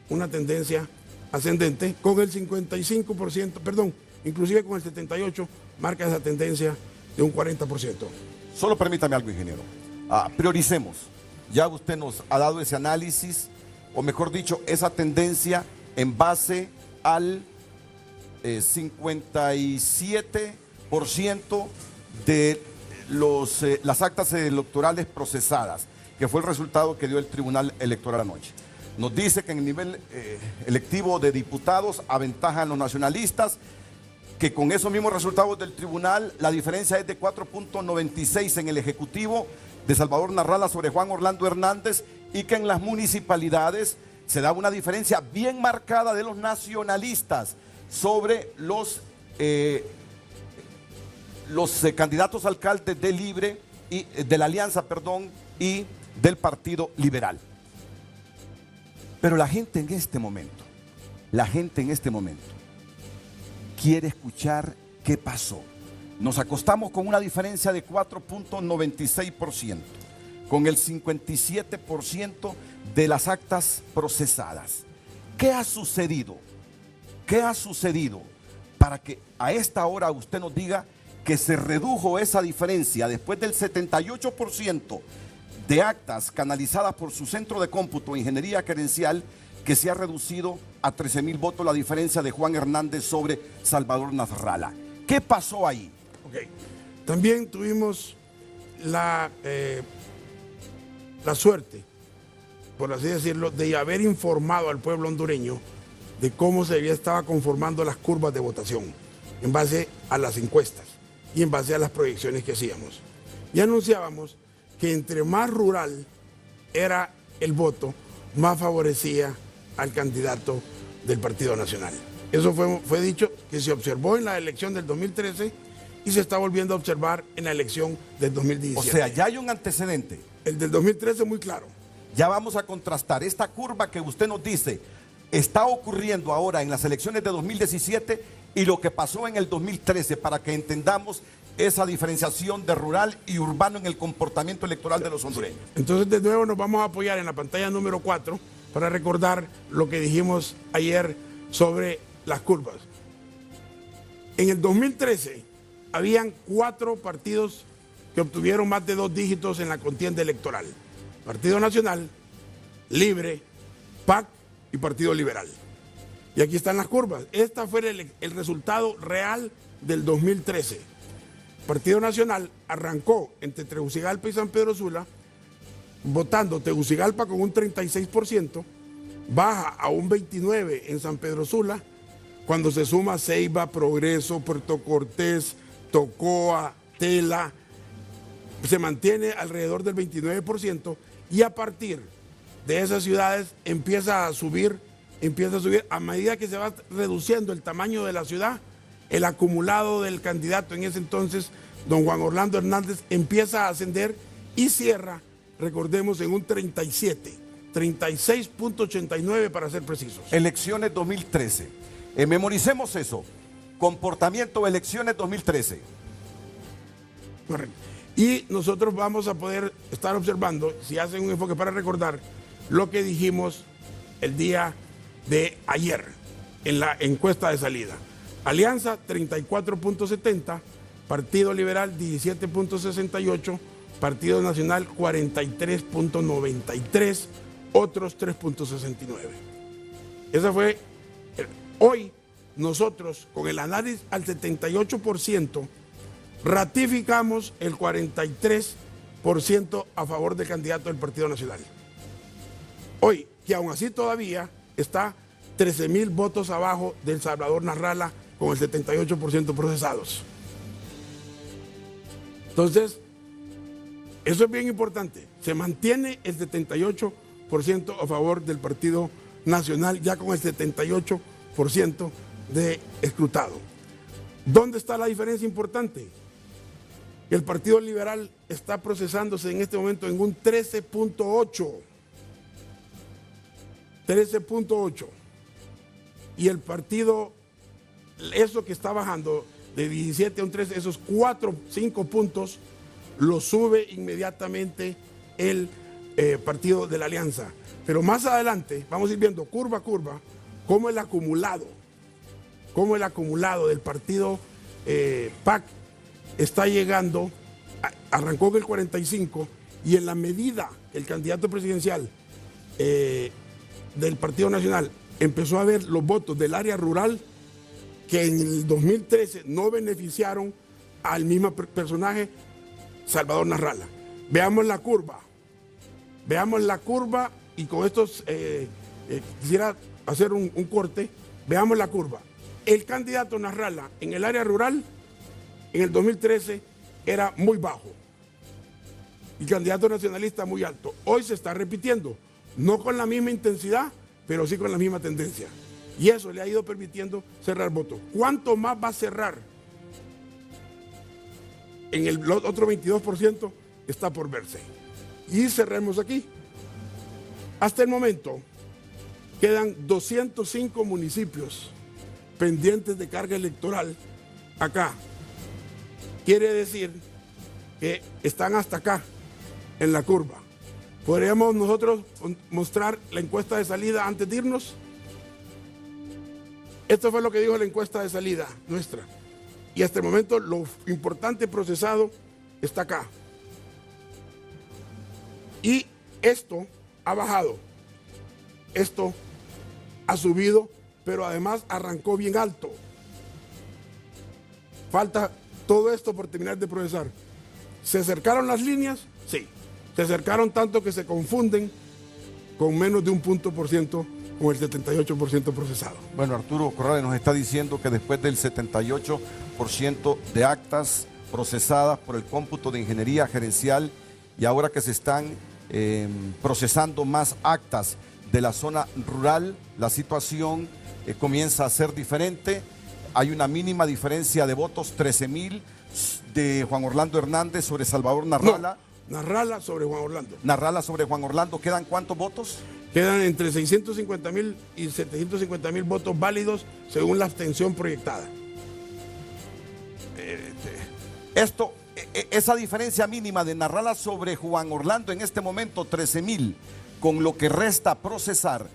Speaker 4: una tendencia ascendente con el 55%, perdón, inclusive con el 78% marca esa tendencia de un 40%.
Speaker 3: Solo permítame algo, ingeniero. Prioricemos. Ya usted nos ha dado ese análisis, o mejor dicho, esa tendencia en base al 57% de las actas electorales procesadas, que fue el resultado que dio el Tribunal Electoral anoche. Nos dice que en el nivel electivo de diputados aventajan los nacionalistas, que con esos mismos resultados del tribunal la diferencia es de 4.96 en el Ejecutivo de Salvador Narrala sobre Juan Orlando Hernández, y que en las municipalidades se da una diferencia bien marcada de los nacionalistas sobre los candidatos alcaldes de Libre y de la Alianza, y del Partido Liberal. Pero la gente en este momento quiere escuchar qué pasó. Nos acostamos con una diferencia de 4.96%, con el 57% de las actas procesadas. ¿Qué ha sucedido? ¿Qué ha sucedido para que a esta hora usted nos diga que se redujo esa diferencia después del 78% de actas canalizadas por su centro de cómputo e ingeniería gerencial, que se ha reducido a 13,000 votos la diferencia de Juan Hernández sobre Salvador Narrala? ¿Qué pasó ahí?
Speaker 4: Okay. También tuvimos la suerte, por así decirlo, de haber informado al pueblo hondureño de cómo se estaba conformando las curvas de votación en base a las encuestas y en base a las proyecciones que hacíamos. Y anunciábamos que entre más rural era el voto, más favorecía al candidato del Partido Nacional. Eso fue dicho que se observó en la elección del 2013 y se está volviendo a observar en la elección del 2017.
Speaker 3: O sea, ya hay un antecedente.
Speaker 4: El del 2013 muy claro.
Speaker 3: Ya vamos a contrastar esta curva que usted nos dice está ocurriendo ahora en las elecciones de 2017 y lo que pasó en el 2013 para que entendamos esa diferenciación de rural y urbano en el comportamiento electoral de los hondureños.
Speaker 4: Entonces, de nuevo nos vamos a apoyar en la pantalla número 4 para recordar lo que dijimos ayer sobre las curvas. En el 2013 habían 4 partidos que obtuvieron más de 2 dígitos en la contienda electoral. Partido Nacional, Libre, PAC y Partido Liberal. Y aquí están las curvas. Este fue el resultado real del 2013. Partido Nacional arrancó entre Tegucigalpa y San Pedro Sula, votando Tegucigalpa con un 36%, baja a un 29% en San Pedro Sula, cuando se suma Ceiba, Progreso, Puerto Cortés, Tocoa, Tela, se mantiene alrededor del 29%, y a partir de esas ciudades empieza a subir a medida que se va reduciendo el tamaño de la ciudad. El acumulado del candidato en ese entonces, don Juan Orlando Hernández, empieza a ascender y cierra, recordemos, en un 36.89 para ser precisos.
Speaker 3: Elecciones 2013. Memoricemos eso. Comportamiento de elecciones 2013.
Speaker 4: Correcto. Y nosotros vamos a poder estar observando, si hacen un enfoque para recordar, lo que dijimos el día de ayer en la encuesta de salida. Alianza 34.70, Partido Liberal 17.68, Partido Nacional 43.93, otros 3.69. Esa fue. Hoy nosotros, con el análisis al 78%, ratificamos el 43% a favor del candidato del Partido Nacional. Hoy, que aún así todavía está 13,000 votos abajo del Salvador Narrala con el 78% procesados. Entonces, eso es bien importante. Se mantiene el 78% a favor del Partido Nacional, ya con el 78% de escrutado. ¿Dónde está la diferencia importante? El Partido Liberal está procesándose en este momento en un 13.8. 13.8. Y el partido, eso que está bajando de 17 a un 13, esos 5 puntos, lo sube inmediatamente el partido de la Alianza. Pero más adelante vamos a ir viendo curva a curva cómo el acumulado del partido PAC está llegando, arrancó con el 45, y en la medida que el candidato presidencial del Partido Nacional empezó a ver los votos del área rural, que en el 2013 no beneficiaron al mismo personaje, Salvador Narrala. Veamos la curva y con estos quisiera hacer un corte. Veamos la curva. El candidato Narrala en el área rural en el 2013 era muy bajo. El candidato nacionalista muy alto. Hoy se está repitiendo, no con la misma intensidad, pero sí con la misma tendencia. Y eso le ha ido permitiendo cerrar votos. ¿Cuánto más va a cerrar? En el otro 22% está por verse. Y cerremos aquí. Hasta el momento quedan 205 municipios pendientes de carga electoral acá. Quiere decir que están hasta acá en la curva. ¿Podríamos nosotros mostrar la encuesta de salida antes de irnos? Esto fue lo que dijo la encuesta de salida nuestra. Y hasta el momento lo importante procesado está acá. Y esto ha bajado. Esto ha subido, pero además arrancó bien alto. Falta todo esto por terminar de procesar. ¿Se acercaron las líneas? Sí. Se acercaron tanto que se confunden con menos de un punto por ciento con el 78% procesado.
Speaker 3: Bueno, Arturo Corrales nos está diciendo que después del 78% de actas procesadas por el cómputo de ingeniería gerencial y ahora que se están procesando más actas de la zona rural, la situación comienza a ser diferente. Hay una mínima diferencia de votos, 13,000 de Juan Orlando Hernández sobre Salvador Narrala.
Speaker 4: No, Narrala sobre Juan Orlando.
Speaker 3: Narrala sobre Juan Orlando. ¿Quedan cuántos votos?
Speaker 4: Quedan entre 650,000 y 750,000 votos válidos según la abstención proyectada.
Speaker 3: Esa diferencia mínima de Narrala sobre Juan Orlando en este momento, 13,000, con lo que resta procesar,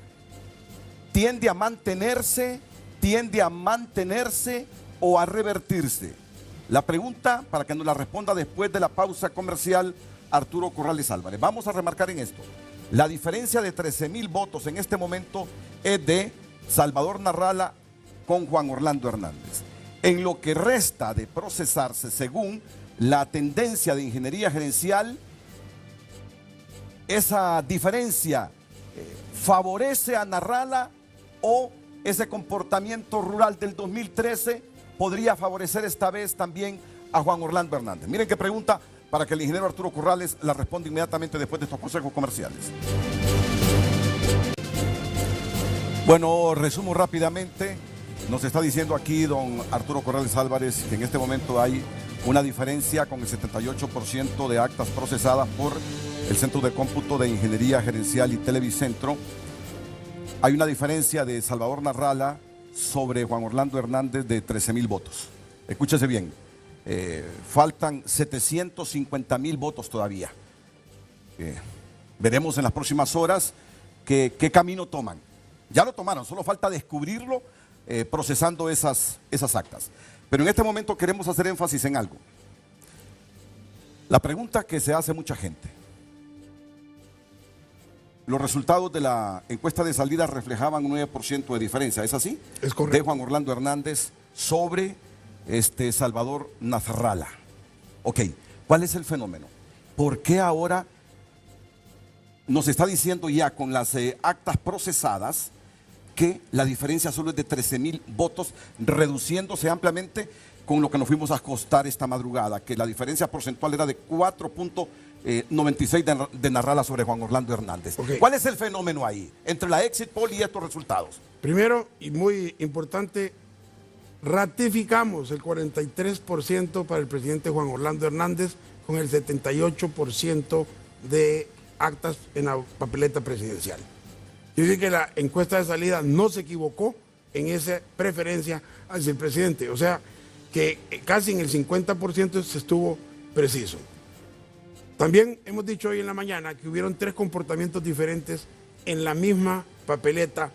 Speaker 3: tiende a mantenerse o a revertirse. La pregunta, para que nos la responda después de la pausa comercial, Arturo Corrales Álvarez. Vamos a remarcar en esto. La diferencia de 13,000 votos en este momento es de Salvador Narrala con Juan Orlando Hernández. En lo que resta de procesarse, según la tendencia de ingeniería gerencial, esa diferencia favorece a Narrala, o ese comportamiento rural del 2013 podría favorecer esta vez también a Juan Orlando Hernández. Miren qué pregunta, para que el ingeniero Arturo Corrales la responda inmediatamente después de estos consejos comerciales. Bueno, resumo rápidamente. Nos está diciendo aquí don Arturo Corrales Álvarez que en este momento hay una diferencia con el 78% de actas procesadas por el Centro de Cómputo de Ingeniería Gerencial y Televicentro. Hay una diferencia de Salvador Narrala sobre Juan Orlando Hernández de 13,000 votos. Escúchese bien, faltan 750,000 votos todavía. Veremos en las próximas horas qué camino toman. Ya lo tomaron, solo falta descubrirlo procesando esas actas. Pero en este momento queremos hacer énfasis en algo. La pregunta que se hace mucha gente: los resultados de la encuesta de salida reflejaban un 9% de diferencia, ¿es así?
Speaker 4: Es correcto.
Speaker 3: De Juan Orlando Hernández sobre Salvador Narrala. Ok, ¿cuál es el fenómeno? ¿Por qué ahora nos está diciendo ya con las actas procesadas que la diferencia solo es de 13,000 votos, reduciéndose ampliamente con lo que nos fuimos a acostar esta madrugada, que la diferencia porcentual era de 4.96 de Narrala sobre Juan Orlando Hernández?
Speaker 4: Okay.
Speaker 3: ¿Cuál es el fenómeno ahí entre la exit poll y estos resultados?
Speaker 4: Primero, y muy importante, ratificamos el 43% para el presidente Juan Orlando Hernández con el 78% de actas en la papeleta presidencial. Dice que la encuesta de salida no se equivocó en esa preferencia hacia el presidente. O sea, que casi en el 50% se estuvo preciso. También hemos dicho hoy en la mañana que hubieron 3 comportamientos diferentes en la misma papeleta,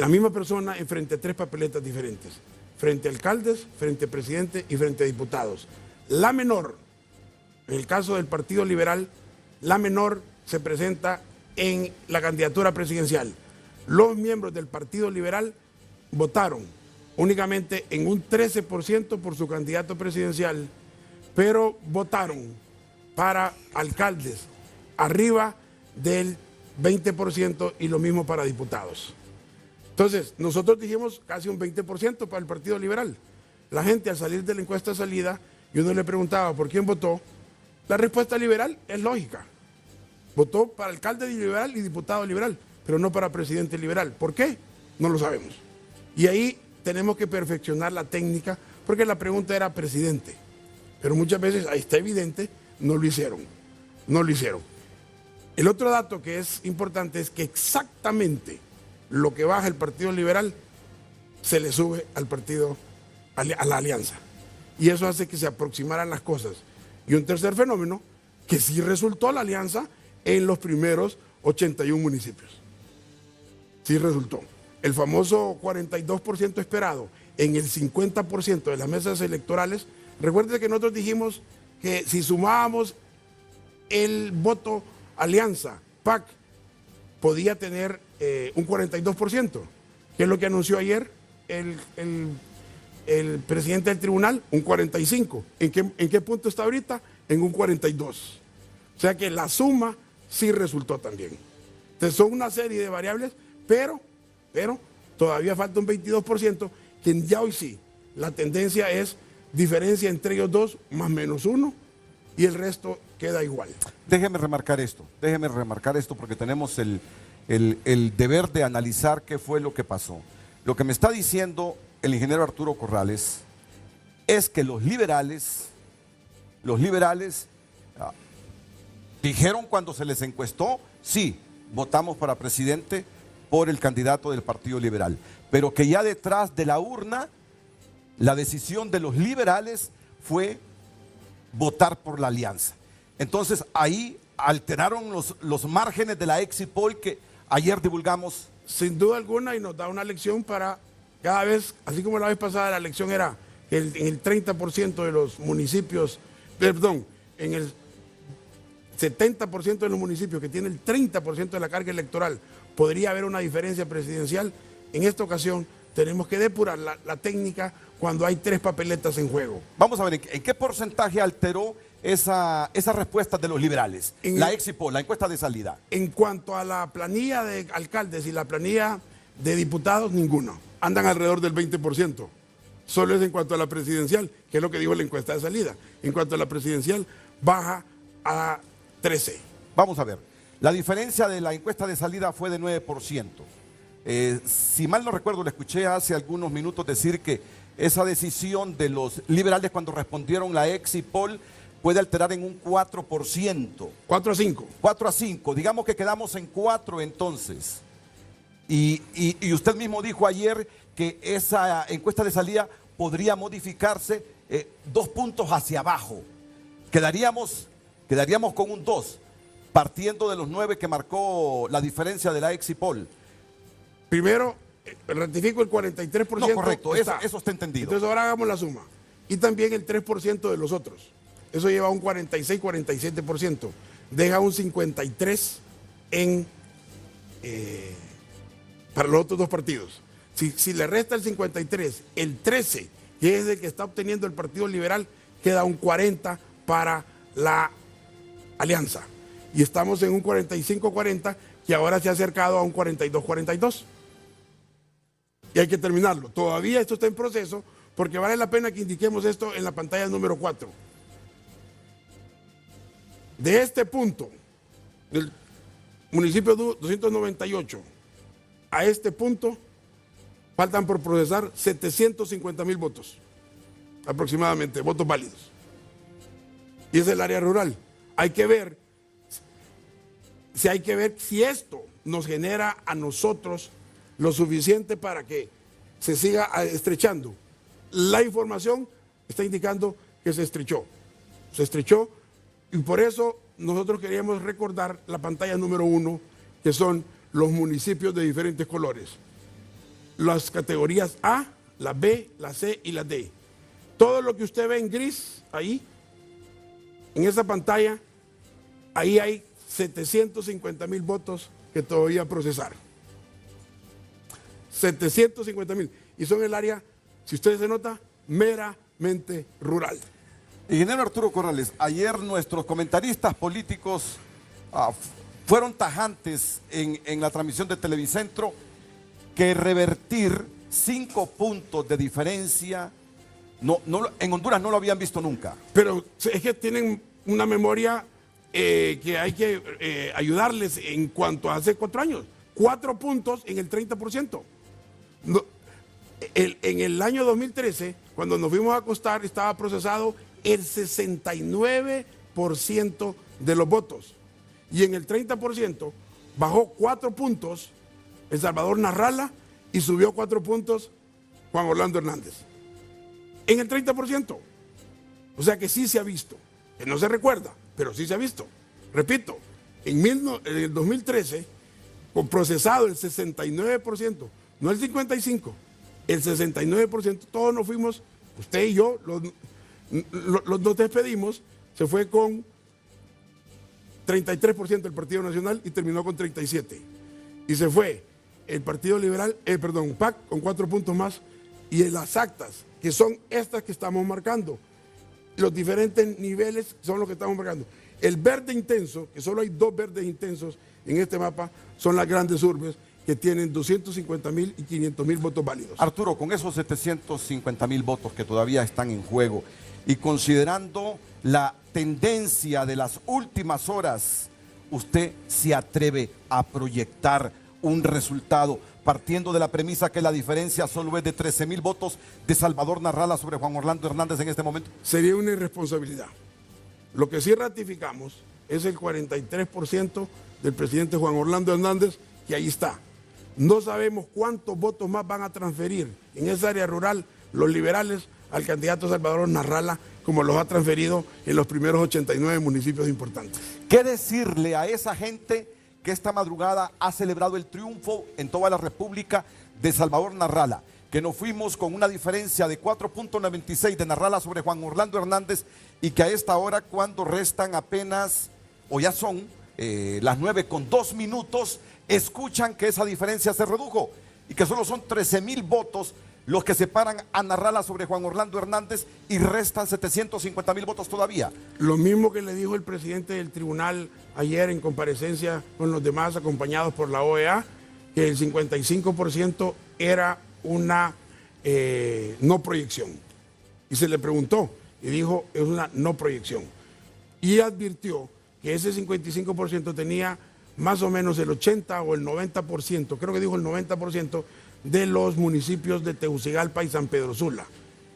Speaker 4: la misma persona en frente a 3 papeletas diferentes. Frente a alcaldes, frente a presidente y frente a diputados. La menor, en el caso del Partido Liberal, la menor se presenta en la candidatura presidencial. Los miembros del Partido Liberal votaron únicamente en un 13% por su candidato presidencial, pero votaron para alcaldes arriba del 20% y lo mismo para diputados. Entonces, nosotros dijimos casi un 20% para el Partido Liberal. La gente, al salir de la encuesta de salida, y uno le preguntaba por quién votó, la respuesta liberal es lógica. Votó para alcalde liberal y diputado liberal, pero no para presidente liberal. ¿Por qué? No lo sabemos. Y ahí tenemos que perfeccionar la técnica, porque la pregunta era presidente. Pero muchas veces, ahí está evidente, no lo hicieron. No lo hicieron. El otro dato que es importante es que exactamente lo que baja el Partido Liberal se le sube al partido, a la alianza. Y eso hace que se aproximaran las cosas. Y un tercer fenómeno, que sí resultó la alianza en los primeros 81 municipios. Sí resultó. El famoso 42% esperado en el 50% de las mesas electorales. Recuerde que nosotros dijimos que si sumábamos el voto alianza, PAC, podía tener un 42%, que es lo que anunció ayer el presidente del tribunal, un 45%. ¿En qué punto está ahorita? En un 42%. O sea que la suma sí resultó también. Entonces son una serie de variables, pero todavía falta un 22%, que ya hoy sí, la tendencia es diferencia entre ellos dos, más menos 1, y el resto queda igual.
Speaker 3: Déjeme remarcar esto porque tenemos el deber de analizar qué fue lo que pasó. Lo que me está diciendo el ingeniero Arturo Corrales es que los liberales dijeron cuando se les encuestó, sí, votamos para presidente por el candidato del Partido Liberal, pero que ya detrás de la urna, la decisión de los liberales fue votar por la alianza. Entonces ahí alteraron los márgenes de la exit poll que ayer divulgamos.
Speaker 4: Sin duda alguna, y nos da una lección para cada vez, así como la vez pasada la lección era que en el 30% de los municipios, perdón, en el 70% de los municipios que tienen el 30% de la carga electoral podría haber una diferencia presidencial. En esta ocasión tenemos que depurar la técnica cuando hay 3 papeletas en juego.
Speaker 3: Vamos a ver, ¿en qué porcentaje alteró esa respuesta de los liberales? La exit poll, la encuesta de salida.
Speaker 4: En cuanto a la planilla de alcaldes y la planilla de diputados, ninguno. Andan alrededor del 20%. Solo es en cuanto a la presidencial, que es lo que dijo la encuesta de salida. En cuanto a la presidencial, baja a 13.
Speaker 3: Vamos a ver, la diferencia de la encuesta de salida fue de 9%. Si mal no recuerdo, le escuché hace algunos minutos decir que esa decisión de los liberales cuando respondieron la exit poll puede alterar en un 4%.
Speaker 4: 4 a 5.
Speaker 3: 4 a 5, digamos que quedamos en 4 entonces. Y usted mismo dijo ayer que esa encuesta de salida podría modificarse 2 puntos hacia abajo. Quedaríamos con un 2, partiendo de los 9 que marcó la diferencia de la exit poll.
Speaker 4: Primero, ratifico el 43%.
Speaker 3: No, correcto, eso está entendido.
Speaker 4: Entonces ahora hagamos la suma. Y también el 3% de los otros. Eso lleva un 46-47%. Deja un 53% para los otros 2 partidos. Si le resta el 53, el 13, que es el que está obteniendo el Partido Liberal, queda un 40 para la alianza. Y estamos en un 45-40, que ahora se ha acercado a un 42-42. Y hay que terminarlo. Todavía esto está en proceso, porque vale la pena que indiquemos esto en la pantalla número 4. De este punto, del municipio 298, a este punto, faltan por procesar 750,000 votos, aproximadamente, votos válidos. Y es el área rural. Hay que ver si esto nos genera a nosotros lo suficiente para que se siga estrechando. La información está indicando que se estrechó. Se estrechó y por eso nosotros queríamos recordar la pantalla número 1, que son los municipios de diferentes colores. Las categorías A, la B, la C y la D. Todo lo que usted ve en gris ahí, en esa pantalla, ahí hay 750,000 votos que todavía procesar. 750,000. Y son el área, si usted se nota, meramente rural.
Speaker 3: Ingeniero Arturo Corrales, ayer nuestros comentaristas políticos fueron tajantes en la transmisión de Televicentro que revertir 5 puntos de diferencia, en Honduras no lo habían visto nunca.
Speaker 4: Pero es que tienen una memoria que hay que ayudarles en cuanto a hace 4 años. 4 puntos en el 30%. En el año 2013, cuando nos fuimos a acostar, estaba procesado el 69% de los votos. Y en el 30% bajó 4 puntos El Salvador Narrala y subió 4 puntos Juan Orlando Hernández. En el 30%. O sea que sí se ha visto. Que no se recuerda, pero sí se ha visto. Repito, en el 2013, con procesado el 69%, no el 55%, el 69%, todos nos fuimos, usted y yo, nos despedimos, se fue con 33% del Partido Nacional y terminó con 37%. Y se fue el Partido Liberal, PAC, con 4 puntos más, y en las actas, que son estas que estamos marcando. Los diferentes niveles son los que estamos marcando. El verde intenso, que solo hay 2 verdes intensos en este mapa, son las grandes urbes que tienen 250,000 y 500,000 votos válidos.
Speaker 3: Arturo, con esos 750,000 votos que todavía están en juego y considerando la tendencia de las últimas horas, ¿usted se atreve a proyectar un resultado, partiendo de la premisa que la diferencia solo es de 13,000 votos de Salvador Narrala sobre Juan Orlando Hernández en este momento?
Speaker 4: Sería una irresponsabilidad. Lo que sí ratificamos es el 43% del presidente Juan Orlando Hernández, que ahí está. No sabemos cuántos votos más van a transferir en esa área rural los liberales al candidato Salvador Narrala, como los ha transferido en los primeros 89 municipios importantes.
Speaker 3: ¿Qué decirle a esa gente que esta madrugada ha celebrado el triunfo en toda la República de Salvador Narrala? Que nos fuimos con una diferencia de 4.96 de Narrala sobre Juan Orlando Hernández, y que a esta hora, cuando restan apenas, o ya son las 9:02, escuchan que esa diferencia se redujo y que solo son 13,000 votos los que separan a Narrala sobre Juan Orlando Hernández, y restan 750,000 votos todavía.
Speaker 4: Lo mismo que le dijo el presidente del tribunal ayer en comparecencia con los demás, acompañados por la OEA, que el 55% era una no proyección. Y se le preguntó y dijo, es una no proyección. Y advirtió que ese 55% tenía más o menos el 80 o el 90%, creo que dijo el 90%, de los municipios de Tegucigalpa y San Pedro Sula.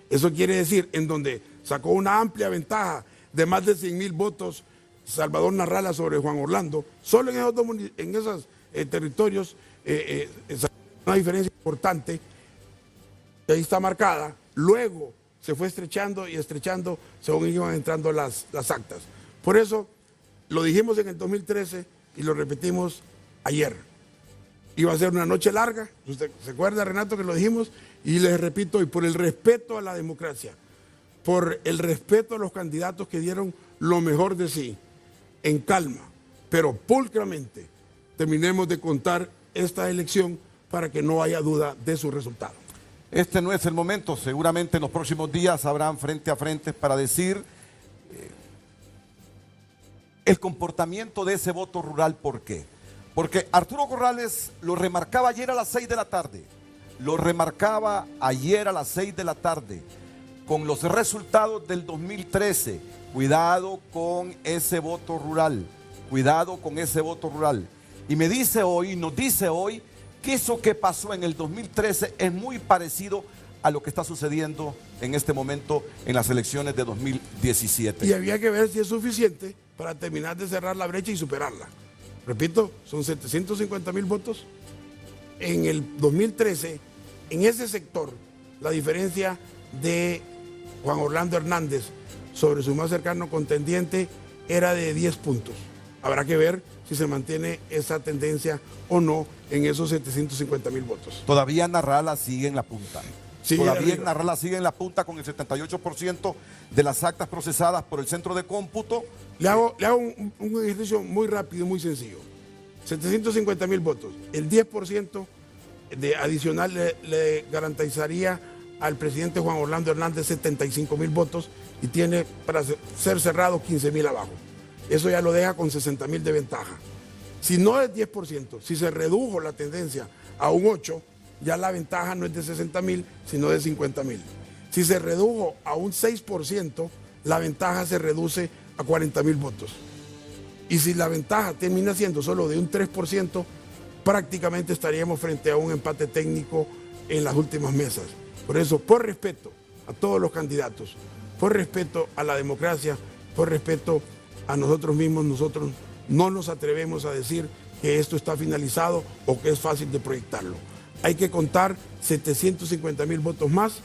Speaker 4: Eso quiere decir, en donde sacó una amplia ventaja de más de 100,000 votos Salvador Narrala sobre Juan Orlando, solo en esos territorios una diferencia importante, que ahí está marcada. Luego se fue estrechando y estrechando según iban entrando las actas. Por eso lo dijimos en el 2013 y lo repetimos ayer. Iba a ser una noche larga, usted se acuerda, Renato, que lo dijimos, y les repito, y por el respeto a la democracia, por el respeto a los candidatos que dieron lo mejor de sí, en calma, pero pulcramente, terminemos de contar esta elección para que no haya duda de su resultado.
Speaker 3: Este no es el momento, seguramente en los próximos días habrán frente a frente para decir el comportamiento de ese voto rural. ¿Por qué? Porque Arturo Corrales lo remarcaba ayer a las 6 de la tarde, lo remarcaba ayer a las 6 de la tarde, con los resultados del 2013, cuidado con ese voto rural, cuidado con ese voto rural. Y me dice hoy, nos dice hoy, que eso que pasó en el 2013 es muy parecido a lo que está sucediendo en este momento en las elecciones de 2017.
Speaker 4: Y había que ver si es suficiente para terminar de cerrar la brecha y superarla. Repito, son 750,000 votos. En el 2013, en ese sector, la diferencia de Juan Orlando Hernández sobre su más cercano contendiente era de 10 puntos. Habrá que ver si se mantiene esa tendencia o no en esos 750,000 votos.
Speaker 3: Todavía Narrala sigue en la punta.
Speaker 4: Todavía
Speaker 3: Narrala sigue en la punta con el 78% de las actas procesadas por el centro de cómputo.
Speaker 4: Le hago un ejercicio muy rápido y muy sencillo. 750,000 votos. El 10% de adicional le garantizaría al presidente Juan Orlando Hernández 75,000 votos y tiene para ser cerrado 15,000 abajo. Eso ya lo deja con 60,000 de ventaja. Si no es 10%, si se redujo la tendencia a un 8%, ya la ventaja no es de 60,000, sino de 50,000. Si se redujo a un 6%, la ventaja se reduce a 40,000 votos. Y si la ventaja termina siendo solo de un 3%, prácticamente estaríamos frente a un empate técnico en las últimas mesas. Por eso, por respeto a todos los candidatos, por respeto a la democracia, por respeto a nosotros mismos, nosotros no nos atrevemos a decir que esto está finalizado o que es fácil de proyectarlo. Hay que contar 750,000 votos más.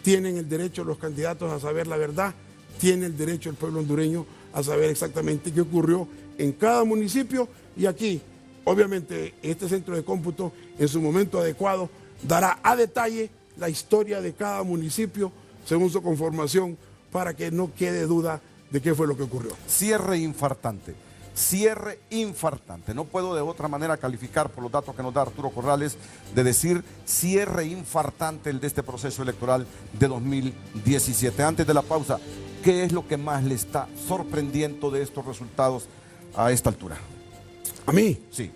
Speaker 4: Tienen el derecho los candidatos a saber la verdad, tiene el derecho el pueblo hondureño a saber exactamente qué ocurrió en cada municipio, y aquí, obviamente, este centro de cómputo, en su momento adecuado, dará a detalle la historia de cada municipio según su conformación, para que no quede duda de qué fue lo que ocurrió.
Speaker 3: Cierre infartante. Cierre infartante. No puedo de otra manera calificar por los datos que nos da Arturo Corrales, de decir cierre infartante el de este proceso electoral de 2017. Antes de la pausa, ¿qué es lo que más le está sorprendiendo de estos resultados a esta altura?
Speaker 4: ¿A mí?
Speaker 3: Sí.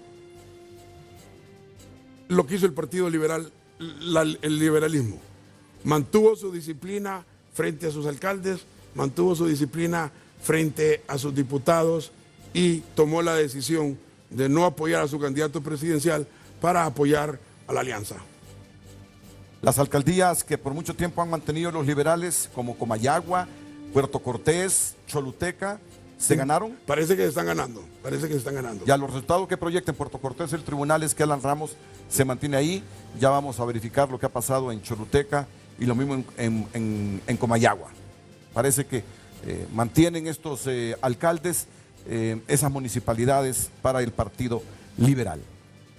Speaker 4: Lo que hizo el Partido Liberal, el liberalismo. Mantuvo su disciplina frente a sus alcaldes, mantuvo su disciplina frente a sus diputados y tomó la decisión de no apoyar a su candidato presidencial para apoyar a la alianza.
Speaker 3: Las alcaldías que por mucho tiempo han mantenido los liberales, como Comayagua, Puerto Cortés, Choluteca, ¿se ganaron?
Speaker 4: Parece que se están ganando,
Speaker 3: Ya los resultados que proyecta en Puerto Cortés el tribunal es que Alan Ramos se mantiene ahí. Ya vamos a verificar lo que ha pasado en Choluteca y lo mismo en Comayagua. Parece que mantienen estos alcaldes esas municipalidades para el Partido Liberal.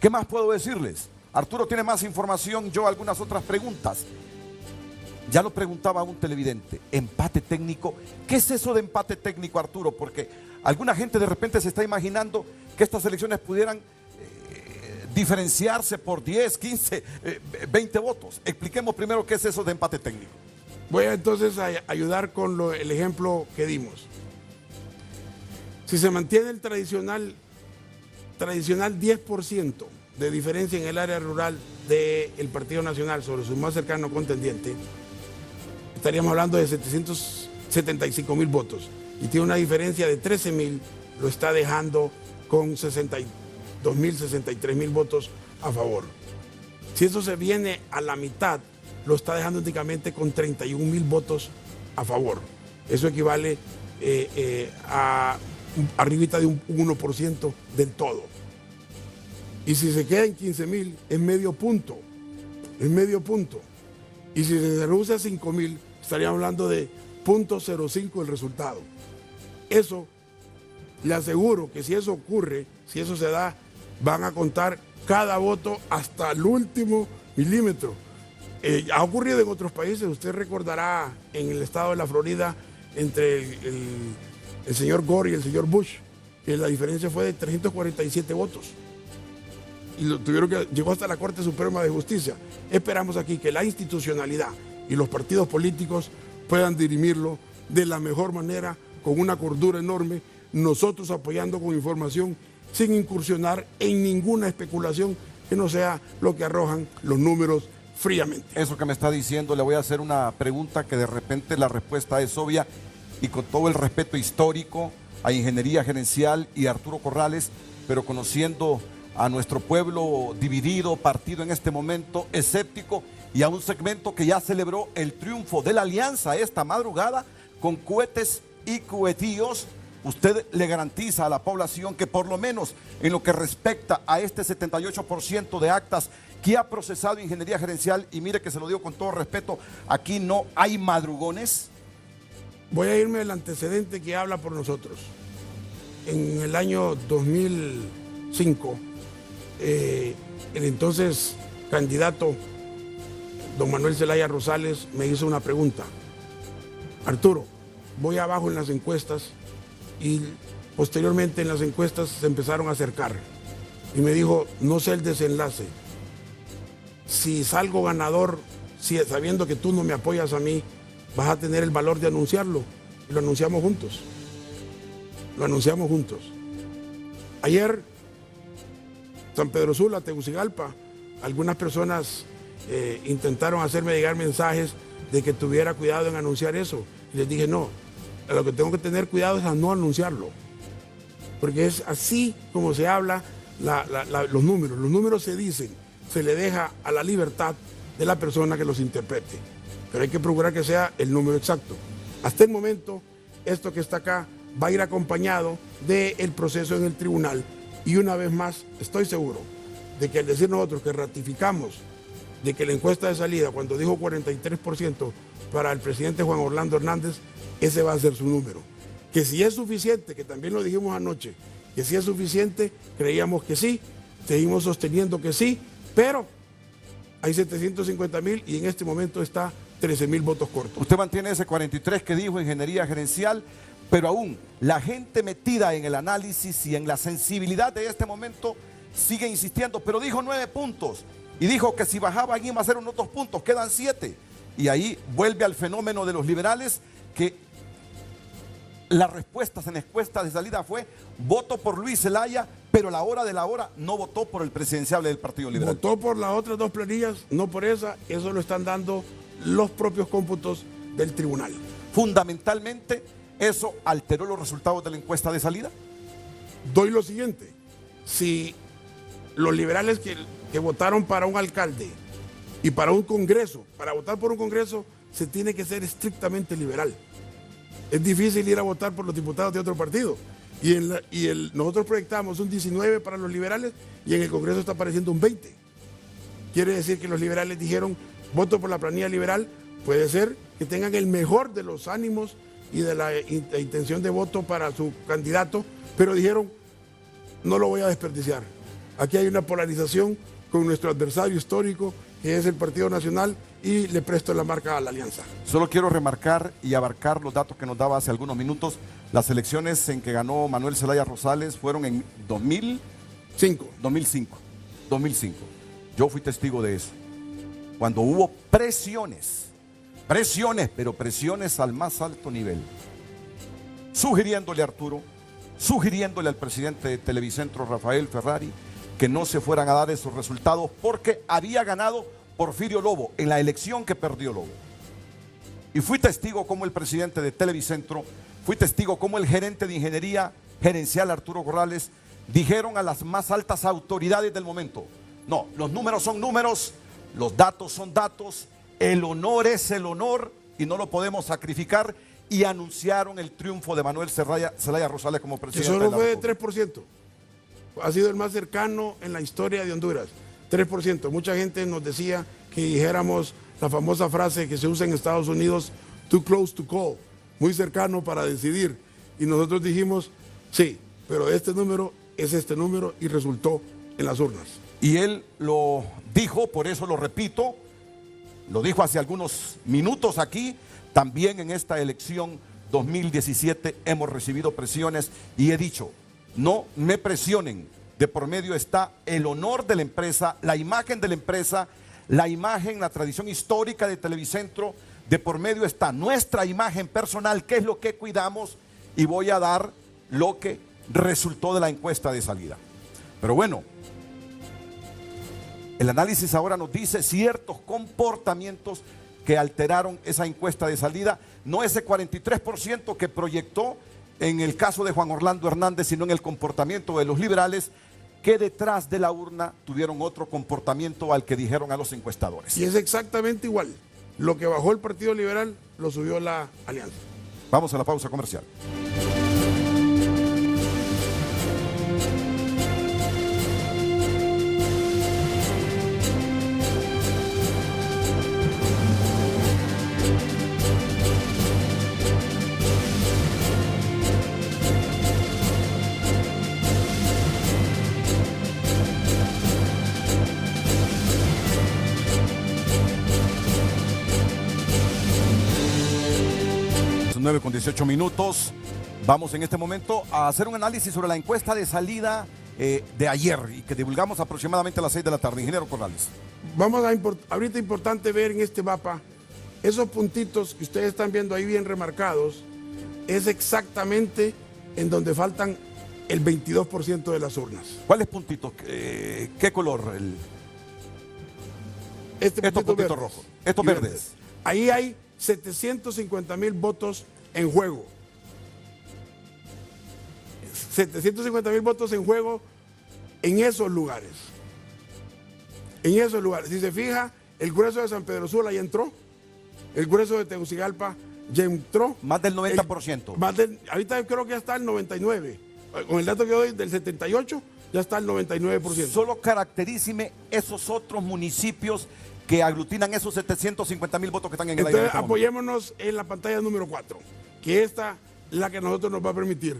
Speaker 3: ¿Qué más puedo decirles? Arturo tiene más información, yo algunas otras preguntas. Ya lo preguntaba un televidente, empate técnico. ¿Qué es eso de empate técnico, Arturo? Porque alguna gente de repente se está imaginando que estas elecciones pudieran diferenciarse por 10, 15, 20 votos. Expliquemos primero qué es eso de empate técnico.
Speaker 4: Voy entonces a ayudar con el ejemplo que dimos. Si se mantiene el tradicional 10% de diferencia en el área rural del Partido Nacional sobre su más cercano contendiente, estaríamos hablando de 775.000 votos. Y tiene una diferencia de 13.000, lo está dejando con 62.000, 63.000 votos a favor. Si eso se viene a la mitad, lo está dejando únicamente con 31.000 votos a favor. Eso equivale a arribita de un 1% del todo. Y si se queda en 15.000, es medio punto. Y si se reduce a 5.000, estaríamos hablando de 0.05 el resultado. Eso, le aseguro que si eso ocurre, si eso se da, van a contar cada voto hasta el último milímetro. Ha ocurrido en otros países, usted recordará en el estado de la Florida entre el señor Gore y el señor Bush, que la diferencia fue de 347 votos. Y llegó hasta la Corte Suprema de Justicia. Esperamos aquí que la institucionalidad y los partidos políticos puedan dirimirlo de la mejor manera, con una cordura enorme, nosotros apoyando con información, sin incursionar en ninguna especulación que no sea lo que arrojan los números fríamente.
Speaker 3: Eso que me está diciendo, le voy a hacer una pregunta que de repente la respuesta es obvia, y con todo el respeto histórico a Ingeniería Gerencial y a Arturo Corrales, pero conociendo a nuestro pueblo dividido, partido en este momento, escéptico, y a un segmento que ya celebró el triunfo de la alianza esta madrugada con cohetes y cohetíos. Usted le garantiza a la población que por lo menos en lo que respecta a este 78% de actas que ha procesado Ingeniería Gerencial, y mire que se lo digo con todo respeto, aquí no hay madrugones.
Speaker 4: Voy a irme al antecedente que habla por nosotros. En el año 2005, el entonces candidato don Manuel Zelaya Rosales me hizo una pregunta. Arturo, voy abajo en las encuestas, y posteriormente en las encuestas se empezaron a acercar. Y me dijo, no sé el desenlace. Si salgo ganador, sabiendo que tú no me apoyas a mí, vas a tener el valor de anunciarlo. Y lo anunciamos juntos. Ayer, San Pedro Sula, Tegucigalpa, algunas personas intentaron hacerme llegar mensajes de que tuviera cuidado en anunciar eso. Y les dije, no, lo que tengo que tener cuidado es a no anunciarlo. Porque es así como se habla los números. Los números se dicen, se le deja a la libertad de la persona que los interprete. Pero hay que procurar que sea el número exacto. Hasta el momento, esto que está acá va a ir acompañado del proceso en el tribunal. Y una vez más, estoy seguro de que al decir nosotros que ratificamos de que la encuesta de salida, cuando dijo 43% para el presidente Juan Orlando Hernández, ese va a ser su número. Que si es suficiente, que también lo dijimos anoche, que si es suficiente, creíamos que sí, seguimos sosteniendo que sí, pero hay 750.000 y en este momento está 13.000 votos cortos.
Speaker 3: Usted mantiene ese 43 que dijo Ingeniería Gerencial, pero aún la gente metida en el análisis y en la sensibilidad de este momento sigue insistiendo, pero dijo 9 puntos y dijo que si bajaban iba a ser unos 2 puntos, quedan 7. Y ahí vuelve al fenómeno de los liberales, que las respuestas en encuestas de salida fue voto por Luis Zelaya, pero a la hora de la hora no votó por el presidenciable del Partido Liberal.
Speaker 4: Votó por las otras 2 planillas, no por esa. Eso lo están dando los propios cómputos del tribunal.
Speaker 3: Fundamentalmente, ¿eso alteró los resultados de la encuesta de salida?
Speaker 4: Doy lo siguiente: si los liberales que que votaron para un alcalde y para un congreso, para votar por un congreso se tiene que ser estrictamente liberal. Es difícil ir a votar por los diputados de otro partido. Nosotros proyectamos un 19 para los liberales y en el Congreso está apareciendo un 20. Quiere decir que los liberales dijeron, voto por la planilla liberal, puede ser que tengan el mejor de los ánimos y de la intención de voto para su candidato, pero dijeron, no lo voy a desperdiciar. Aquí hay una polarización con nuestro adversario histórico, que es el Partido Nacional, y le presto la marca a la alianza.
Speaker 3: Solo quiero remarcar y abarcar los datos que nos daba hace algunos minutos. Las elecciones en que ganó Manuel Zelaya Rosales fueron en 2005. Yo fui testigo de eso. Cuando hubo presiones, pero presiones al más alto nivel, sugiriéndole a Arturo, sugiriéndole al presidente de Televicentro, Rafael Ferrari, que no se fueran a dar esos resultados porque había ganado Porfirio Lobo en la elección que perdió Lobo. Y fui testigo como el presidente de Televicentro, fui testigo como el gerente de ingeniería gerencial Arturo Corrales dijeron a las más altas autoridades del momento, no, los números son números, los datos son datos, el honor es el honor y no lo podemos sacrificar, y anunciaron el triunfo de Manuel Zelaya Rosales como presidente.
Speaker 4: Que solo fue de 3%. Ha sido el más cercano en la historia de Honduras. 3%. Mucha gente nos decía que dijéramos la famosa frase que se usa en Estados Unidos, too close to call, muy cercano para decidir. Y nosotros dijimos, sí, pero este número es este número, y resultó en las urnas.
Speaker 3: Y él lo dijo, por eso lo repito, lo dijo hace algunos minutos aquí, también en esta elección 2017 hemos recibido presiones y he dicho, no me presionen. De por medio está el honor de la empresa, la imagen de la empresa, la imagen, la tradición histórica de Televicentro. De por medio está nuestra imagen personal, que es lo que cuidamos, y voy a dar lo que resultó de la encuesta de salida. Pero bueno, el análisis ahora nos dice ciertos comportamientos que alteraron esa encuesta de salida, no ese 43% que proyectó en el caso de Juan Orlando Hernández, sino en el comportamiento de los liberales, que detrás de la urna tuvieron otro comportamiento al que dijeron a los encuestadores.
Speaker 4: Y es exactamente igual. Lo que bajó el Partido Liberal, lo subió la alianza.
Speaker 3: Vamos a la pausa comercial. Son 9:18. Vamos en este momento a hacer un análisis sobre la encuesta de salida de ayer y que divulgamos aproximadamente a las 6 de la tarde. Ingeniero Corrales.
Speaker 4: Ahorita importante ver en este mapa, esos puntitos que ustedes están viendo ahí bien remarcados, es exactamente en donde faltan el 22% de las urnas.
Speaker 3: ¿Cuáles puntitos? ¿Qué color? Estos puntitos rojos. Estos verdes.
Speaker 4: Ahí hay 750,000 votos en juego. 750,000 votos en juego en esos lugares. En esos lugares. Si se fija, el grueso de San Pedro Sula ya entró. El grueso de Tegucigalpa ya entró.
Speaker 3: Más del 90%.
Speaker 4: Ahorita creo que ya está el 99%. Con el dato que doy del 78%, ya está el 99%.
Speaker 3: Solo caracteríceme esos otros municipios que aglutinan esos 750,000 votos que están en el aire.
Speaker 4: Entonces, apoyémonos en la pantalla número 4, que esta es la que a nosotros nos va a permitir.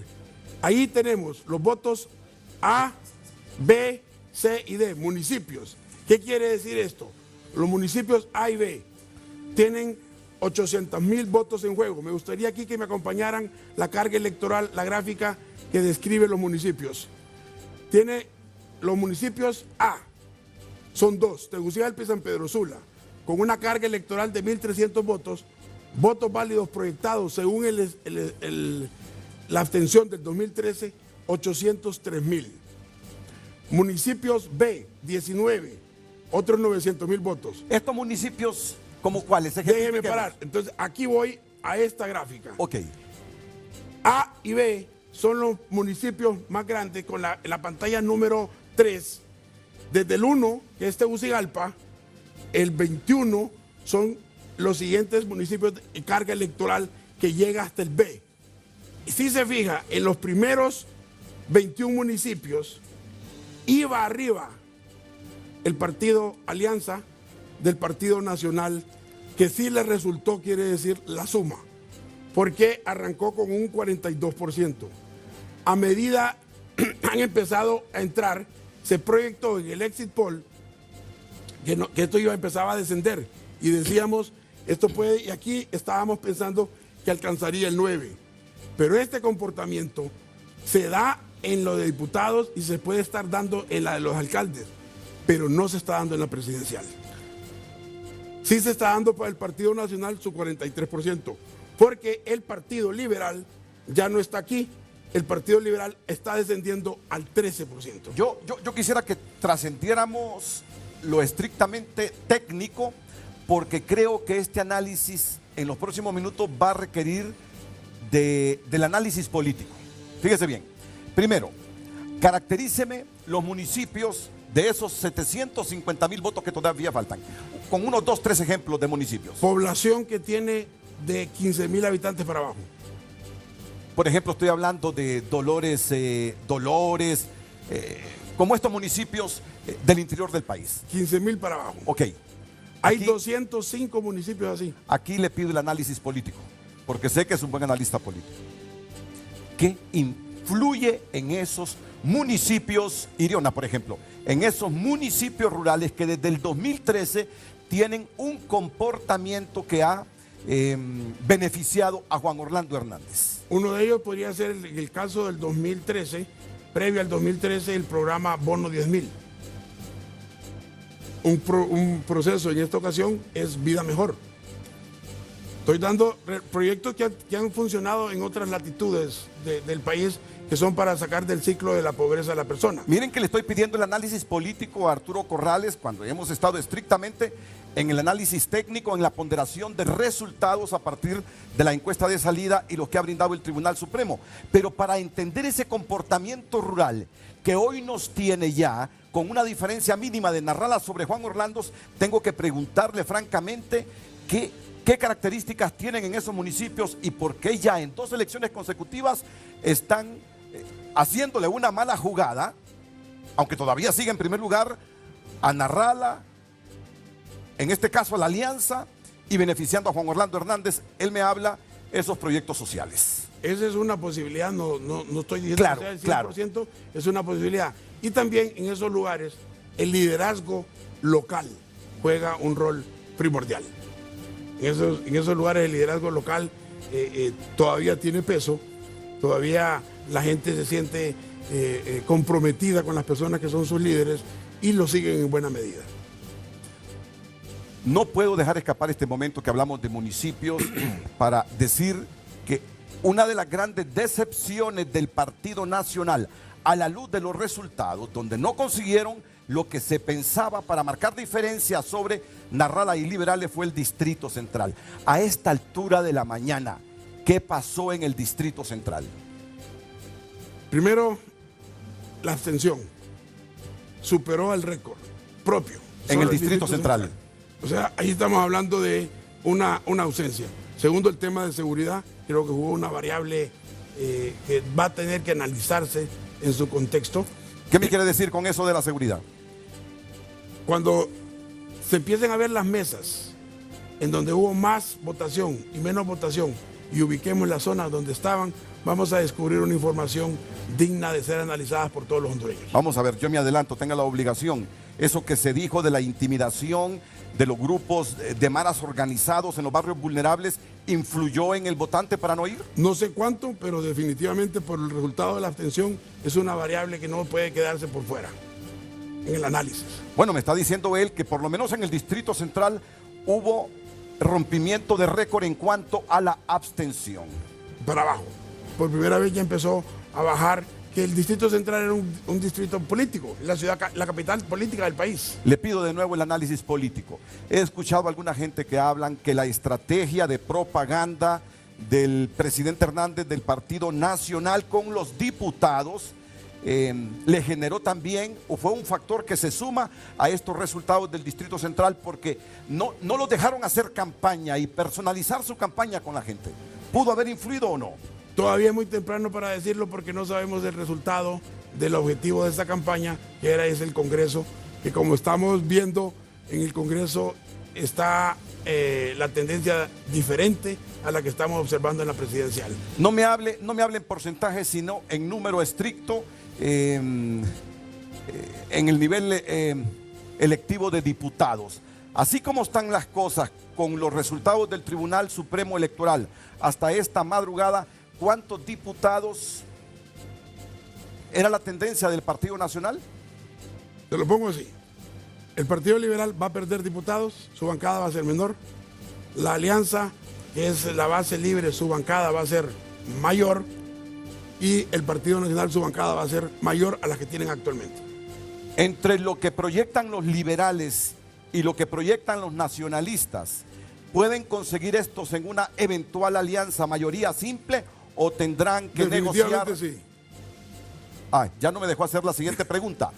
Speaker 4: Ahí tenemos los votos A, B, C y D, municipios. ¿Qué quiere decir esto? Los municipios A y B tienen 800,000 votos en juego. Me gustaría aquí que me acompañaran la carga electoral, la gráfica que describe los municipios. Tiene los municipios A, son dos, Tegucigalpa y San Pedro Sula, con una carga electoral de 1,300 votos, votos válidos proyectados según la abstención del 2013, 803,000. Municipios B, 19, otros 900,000 votos.
Speaker 3: ¿Estos municipios como cuáles?
Speaker 4: Déjeme parar. Entonces, aquí voy a esta gráfica.
Speaker 3: Ok.
Speaker 4: A y B son los municipios más grandes, con la pantalla número 3. Desde el 1, que es Tegucigalpa, el 21 son los siguientes municipios de carga electoral que llega hasta el B. Y si se fija, en los primeros 21 municipios iba arriba el partido Alianza del Partido Nacional, que sí le resultó, quiere decir, la suma, porque arrancó con un 42%. A medida han empezado a entrar, se proyectó en el exit poll que esto empezaba a descender y decíamos, esto puede, y aquí estábamos pensando que alcanzaría el 9%. Pero este comportamiento se da en lo de diputados y se puede estar dando en la de los alcaldes, pero no se está dando en la presidencial. Sí se está dando para el Partido Nacional su 43%, porque el Partido Liberal ya no está aquí. El Partido Liberal está descendiendo al 13%.
Speaker 3: Yo quisiera que trascendiéramos lo estrictamente técnico, porque creo que este análisis en los próximos minutos va a requerir del análisis político. Fíjese bien. Primero, caracteríceme los municipios de esos 750,000 votos que todavía faltan, con unos 2, 3 ejemplos de municipios.
Speaker 4: Población que tiene de 15,000 habitantes para abajo.
Speaker 3: Por ejemplo, estoy hablando de Dolores, como estos municipios del interior del país.
Speaker 4: 15,000 para abajo.
Speaker 3: Ok.
Speaker 4: Hay
Speaker 3: Aquí,
Speaker 4: 205 municipios así.
Speaker 3: Aquí le pido el análisis político, porque sé que es un buen analista político. ¿Qué influye en esos municipios, Iriona, por ejemplo, en esos municipios rurales que desde el 2013 tienen un comportamiento que ha beneficiado a Juan Orlando Hernández?
Speaker 4: Uno de ellos podría ser el caso del 2013, previo al 2013, el programa Bono 10,000. Un proceso en esta ocasión es Vida Mejor. Estoy dando proyectos que han funcionado en otras latitudes del país, que son para sacar del ciclo de la pobreza a la persona.
Speaker 3: Miren que le estoy pidiendo el análisis político a Arturo Corrales cuando hemos estado estrictamente en el análisis técnico, en la ponderación de resultados a partir de la encuesta de salida y lo que ha brindado el Tribunal Supremo. Pero para entender ese comportamiento rural que hoy nos tiene ya con una diferencia mínima de Narrala sobre Juan Orlando, tengo que preguntarle francamente qué características tienen en esos municipios y por qué ya en 2 elecciones consecutivas están haciéndole una mala jugada, aunque todavía sigue en primer lugar, a Narrala, en este caso a la Alianza, y beneficiando a Juan Orlando Hernández. Él me habla esos proyectos sociales.
Speaker 4: Esa es una posibilidad, no estoy diciendo
Speaker 3: claro,
Speaker 4: que sea el 100%,
Speaker 3: claro.
Speaker 4: Es una posibilidad. Y también en esos lugares el liderazgo local juega un rol primordial. En esos lugares el liderazgo local todavía tiene peso, todavía la gente se siente comprometida con las personas que son sus líderes y lo siguen en buena medida.
Speaker 3: No puedo dejar escapar este momento que hablamos de municipios para decir que una de las grandes decepciones del Partido Nacional a la luz de los resultados, donde no consiguieron lo que se pensaba para marcar diferencia sobre Narrala y Liberales, fue el Distrito Central. A esta altura de la mañana, ¿qué pasó en el Distrito Central?
Speaker 4: Primero, la abstención superó el récord propio.
Speaker 3: En el Distrito Central.
Speaker 4: O sea, ahí estamos hablando de una ausencia. Segundo, el tema de seguridad. Creo que hubo una variable que va a tener que analizarse en su contexto.
Speaker 3: ¿Qué me quiere decir con eso de la seguridad?
Speaker 4: Cuando se empiecen a ver las mesas en donde hubo más votación y menos votación y ubiquemos las zonas donde estaban, vamos a descubrir una información digna de ser analizada por todos los hondureños.
Speaker 3: Vamos a ver, yo me adelanto, tenga la obligación. Eso que se dijo de la intimidación de los grupos de maras organizados en los barrios vulnerables, ¿influyó en el votante para no ir?
Speaker 4: No sé cuánto, pero definitivamente por el resultado de la abstención es una variable que no puede quedarse por fuera en el análisis.
Speaker 3: Bueno, me está diciendo él que por lo menos en el Distrito Central hubo rompimiento de récord en cuanto a la abstención.
Speaker 4: Para abajo. Por primera vez ya empezó a bajar, que el Distrito Central era un distrito político, la ciudad, la capital política del país.
Speaker 3: Le pido de nuevo el análisis político. He escuchado a alguna gente que hablan que la estrategia de propaganda del presidente Hernández del Partido Nacional con los diputados le generó también, o fue un factor que se suma a estos resultados del Distrito Central, porque no los dejaron hacer campaña y personalizar su campaña con la gente? ¿Pudo haber influido o no?
Speaker 4: Todavía es muy temprano para decirlo porque no sabemos el resultado del objetivo de esta campaña, que es el Congreso, que como estamos viendo en el Congreso está la tendencia diferente a la que estamos observando en la presidencial.
Speaker 3: No me hable en porcentajes, sino en número estricto, en el nivel electivo de diputados. Así como están las cosas con los resultados del Tribunal Supremo Electoral hasta esta madrugada, ¿cuántos diputados era la tendencia del Partido Nacional?
Speaker 4: Te lo pongo así. El Partido Liberal va a perder diputados, su bancada va a ser menor. La Alianza, que es la base libre, su bancada va a ser mayor. Y el Partido Nacional, su bancada va a ser mayor a la que tienen actualmente.
Speaker 3: Entre lo que proyectan los liberales y lo que proyectan los nacionalistas, ¿pueden conseguir estos en una eventual alianza mayoría simple o tendrán que negociar?
Speaker 4: Sí.
Speaker 3: Ya no me dejó hacer la siguiente pregunta.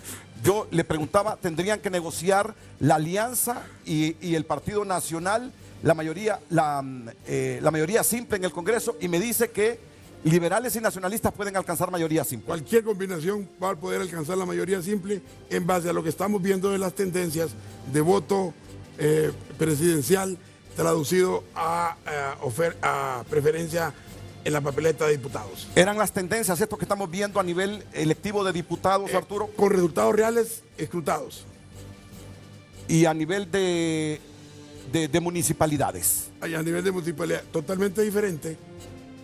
Speaker 3: Yo le preguntaba, ¿tendrían que negociar la alianza y el Partido Nacional, la mayoría simple en el Congreso? Y me dice que liberales y nacionalistas pueden alcanzar mayoría simple.
Speaker 4: Cualquier combinación va a poder alcanzar la mayoría simple en base a lo que estamos viendo de las tendencias de voto presidencial traducido a preferencia en la papeleta de diputados.
Speaker 3: ¿Eran las tendencias esto que estamos viendo a nivel electivo de diputados, Arturo?
Speaker 4: Con resultados reales escrutados.
Speaker 3: Y a nivel de municipalidades.
Speaker 4: A nivel de municipalidad, totalmente diferente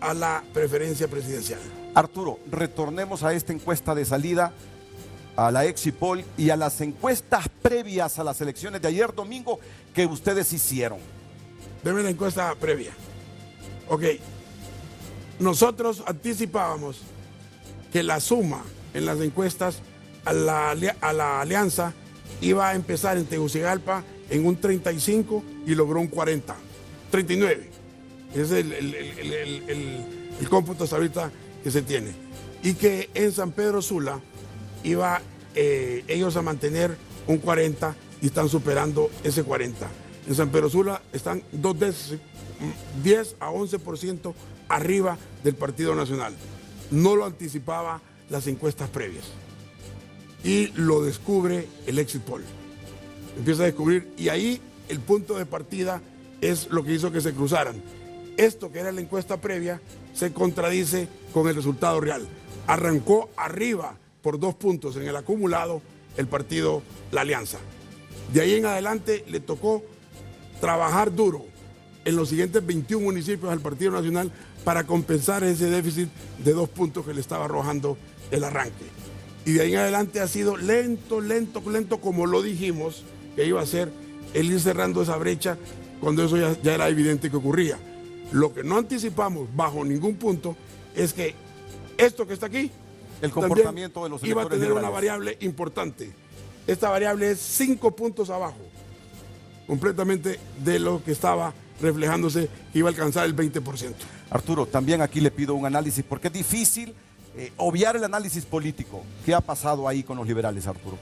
Speaker 4: a la preferencia presidencial.
Speaker 3: Arturo, retornemos a esta encuesta de salida, a la Exit Poll y a las encuestas previas a las elecciones de ayer domingo que ustedes hicieron.
Speaker 4: Deme la encuesta previa. Ok. Nosotros anticipábamos que la suma en las encuestas a la alianza iba a empezar en Tegucigalpa en un 35 y logró un 40, 39. Ese es el cómputo hasta ahorita que se tiene. Y que en San Pedro Sula iba ellos a mantener un 40 y están superando ese 40. En San Pedro Sula están 2 veces, 10 a 11% arriba del Partido Nacional. No lo anticipaba las encuestas previas. Y lo descubre el Exit Poll. Empieza a descubrir y ahí el punto de partida es lo que hizo que se cruzaran. Esto que era la encuesta previa se contradice con el resultado real. Arrancó arriba por 2 puntos en el acumulado el partido La Alianza. De ahí en adelante le tocó trabajar duro en los siguientes 21 municipios al Partido Nacional para compensar ese déficit de 2 puntos que le estaba arrojando el arranque. Y de ahí en adelante ha sido lento, como lo dijimos, que iba a ser el ir cerrando esa brecha cuando eso ya era evidente que ocurría. Lo que no anticipamos bajo ningún punto es que esto que está aquí,
Speaker 3: el comportamiento de los
Speaker 4: iba a tener una variable importante. Esta variable es 5 puntos abajo, completamente de lo que estaba reflejándose que iba a alcanzar el 20%.
Speaker 3: Arturo, también aquí le pido un análisis, porque es difícil obviar el análisis político. ¿Qué ha pasado ahí con los liberales, Arturo?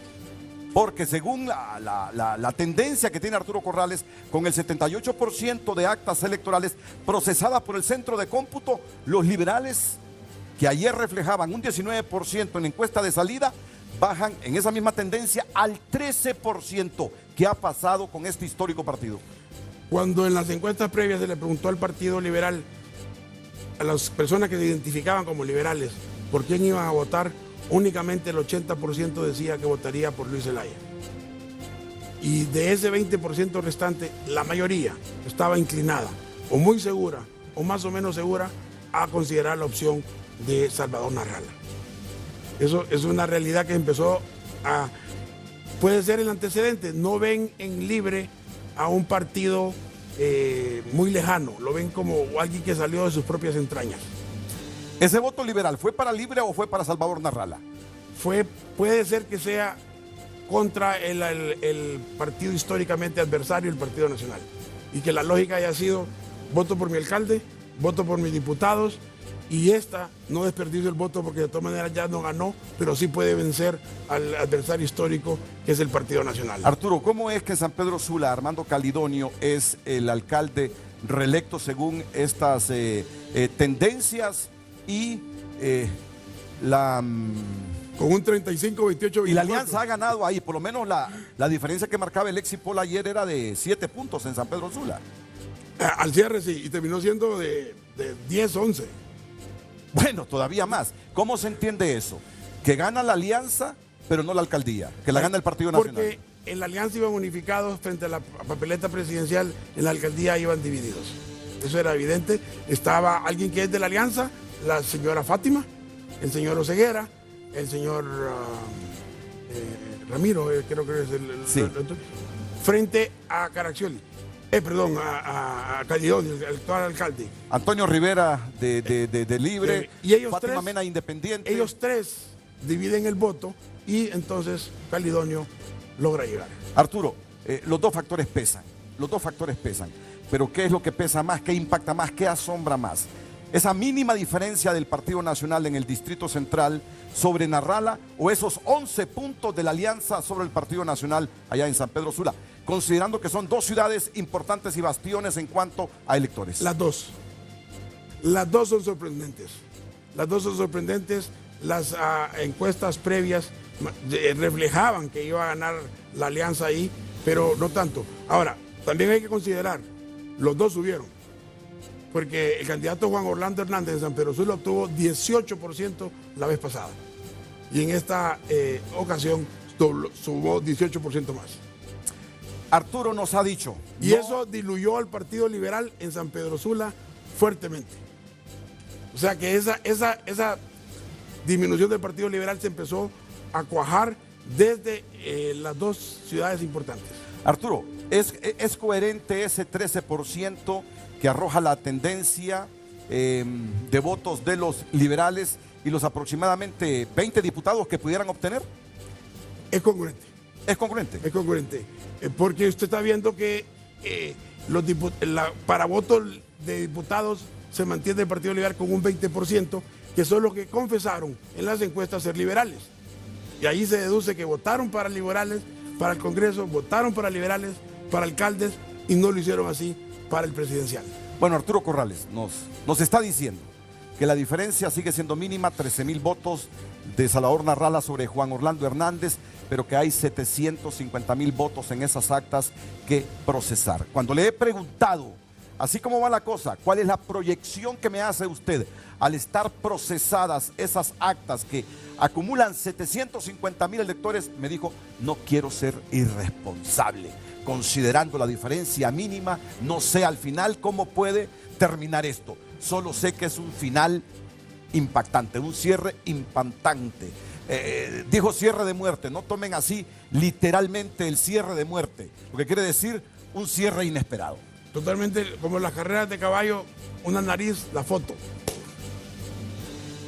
Speaker 3: Porque según la tendencia que tiene Arturo Corrales, con el 78% de actas electorales procesadas por el centro de cómputo, los liberales, que ayer reflejaban un 19% en encuesta de salida, bajan en esa misma tendencia al 13%. ¿Qué ha pasado con este histórico partido?
Speaker 4: Cuando en las encuestas previas se le preguntó al Partido Liberal, a las personas que se identificaban como liberales, por quién iban a votar, únicamente el 80% decía que votaría por Luis Zelaya. Y de ese 20% restante, la mayoría estaba inclinada, o muy segura, o más o menos segura, a considerar la opción de Salvador Narrala. Eso es una realidad que empezó a... Puede ser el antecedente, no ven en Libre a un partido muy lejano, lo ven como alguien que salió de sus propias entrañas.
Speaker 3: ¿Ese voto liberal fue para Libre o fue para Salvador Narrala?
Speaker 4: Puede ser que sea contra el partido históricamente adversario, el Partido Nacional, y que la lógica haya sido voto por mi alcalde, voto por mis diputados y esta no desperdició el voto porque de todas maneras ya no ganó, pero sí puede vencer al adversario histórico que es el Partido Nacional.
Speaker 3: Arturo, ¿cómo es que en San Pedro Sula Armando Calidonio es el alcalde reelecto según estas tendencias y
Speaker 4: con un 35-28-24.
Speaker 3: Y la alianza ha ganado ahí, por lo menos la diferencia que marcaba el Exipol ayer era de 7 puntos en San Pedro Sula.
Speaker 4: Al cierre sí, y terminó siendo de 10-11.
Speaker 3: Bueno, todavía más. ¿Cómo se entiende eso? Que gana la alianza, pero no la alcaldía, que la gana el Partido Nacional.
Speaker 4: Porque en la alianza iban unificados frente a la papeleta presidencial, en la alcaldía iban divididos. Eso era evidente. Estaba alguien que es de la alianza, la señora Fátima, el señor Oseguera, el señor Ramiro, creo que es el frente a Caraccioli. Perdón, a Calidonio, el actual alcalde.
Speaker 3: Antonio Rivera de Libre,
Speaker 4: y ellos
Speaker 3: Fátima
Speaker 4: tres,
Speaker 3: Mena Independiente.
Speaker 4: Ellos tres dividen el voto y entonces Calidonio logra llegar.
Speaker 3: Arturo, los dos factores pesan, pero ¿qué es lo que pesa más, qué impacta más, qué asombra más? Esa mínima diferencia del Partido Nacional en el Distrito Central sobre Narrala o esos 11 puntos de la alianza sobre el Partido Nacional allá en San Pedro Sula, considerando que son dos ciudades importantes y bastiones en cuanto a electores.
Speaker 4: Las dos son sorprendentes. Las encuestas previas reflejaban que iba a ganar la alianza ahí, pero no tanto. Ahora, también hay que considerar, los dos subieron. Porque el candidato Juan Orlando Hernández de San Pedro Sula obtuvo 18% la vez pasada. Y en esta ocasión sumó 18% más.
Speaker 3: Arturo nos ha dicho.
Speaker 4: Y eso diluyó al Partido Liberal en San Pedro Sula fuertemente. O sea que esa disminución del Partido Liberal se empezó a cuajar desde las dos ciudades importantes.
Speaker 3: Arturo, ¿es coherente ese 13% que arroja la tendencia de votos de los liberales y los aproximadamente 20 diputados que pudieran obtener?
Speaker 4: Es congruente.
Speaker 3: ¿Es congruente?
Speaker 4: Es congruente. Porque usted está viendo que para votos de diputados se mantiene el Partido Liberal con un 20%, que son los que confesaron en las encuestas ser liberales. Y ahí se deduce que votaron para liberales, para el Congreso, votaron para liberales, para alcaldes, y no lo hicieron así para el presidencial.
Speaker 3: Bueno, Arturo Corrales nos está diciendo que la diferencia sigue siendo mínima, 13,000 votos de Salvador Narrala sobre Juan Orlando Hernández, pero que hay 750,000 votos en esas actas que procesar. Cuando le he preguntado, así como va la cosa, ¿cuál es la proyección que me hace usted al estar procesadas esas actas que acumulan 750,000 electores? Me dijo, no quiero ser irresponsable. Considerando la diferencia mínima, no sé al final cómo puede terminar esto. Solo sé que es un final impactante, un cierre impactante. Dijo cierre de muerte, no tomen así literalmente el cierre de muerte, lo que quiere decir un cierre inesperado.
Speaker 4: Totalmente como en las carreras de caballo, una nariz, la foto.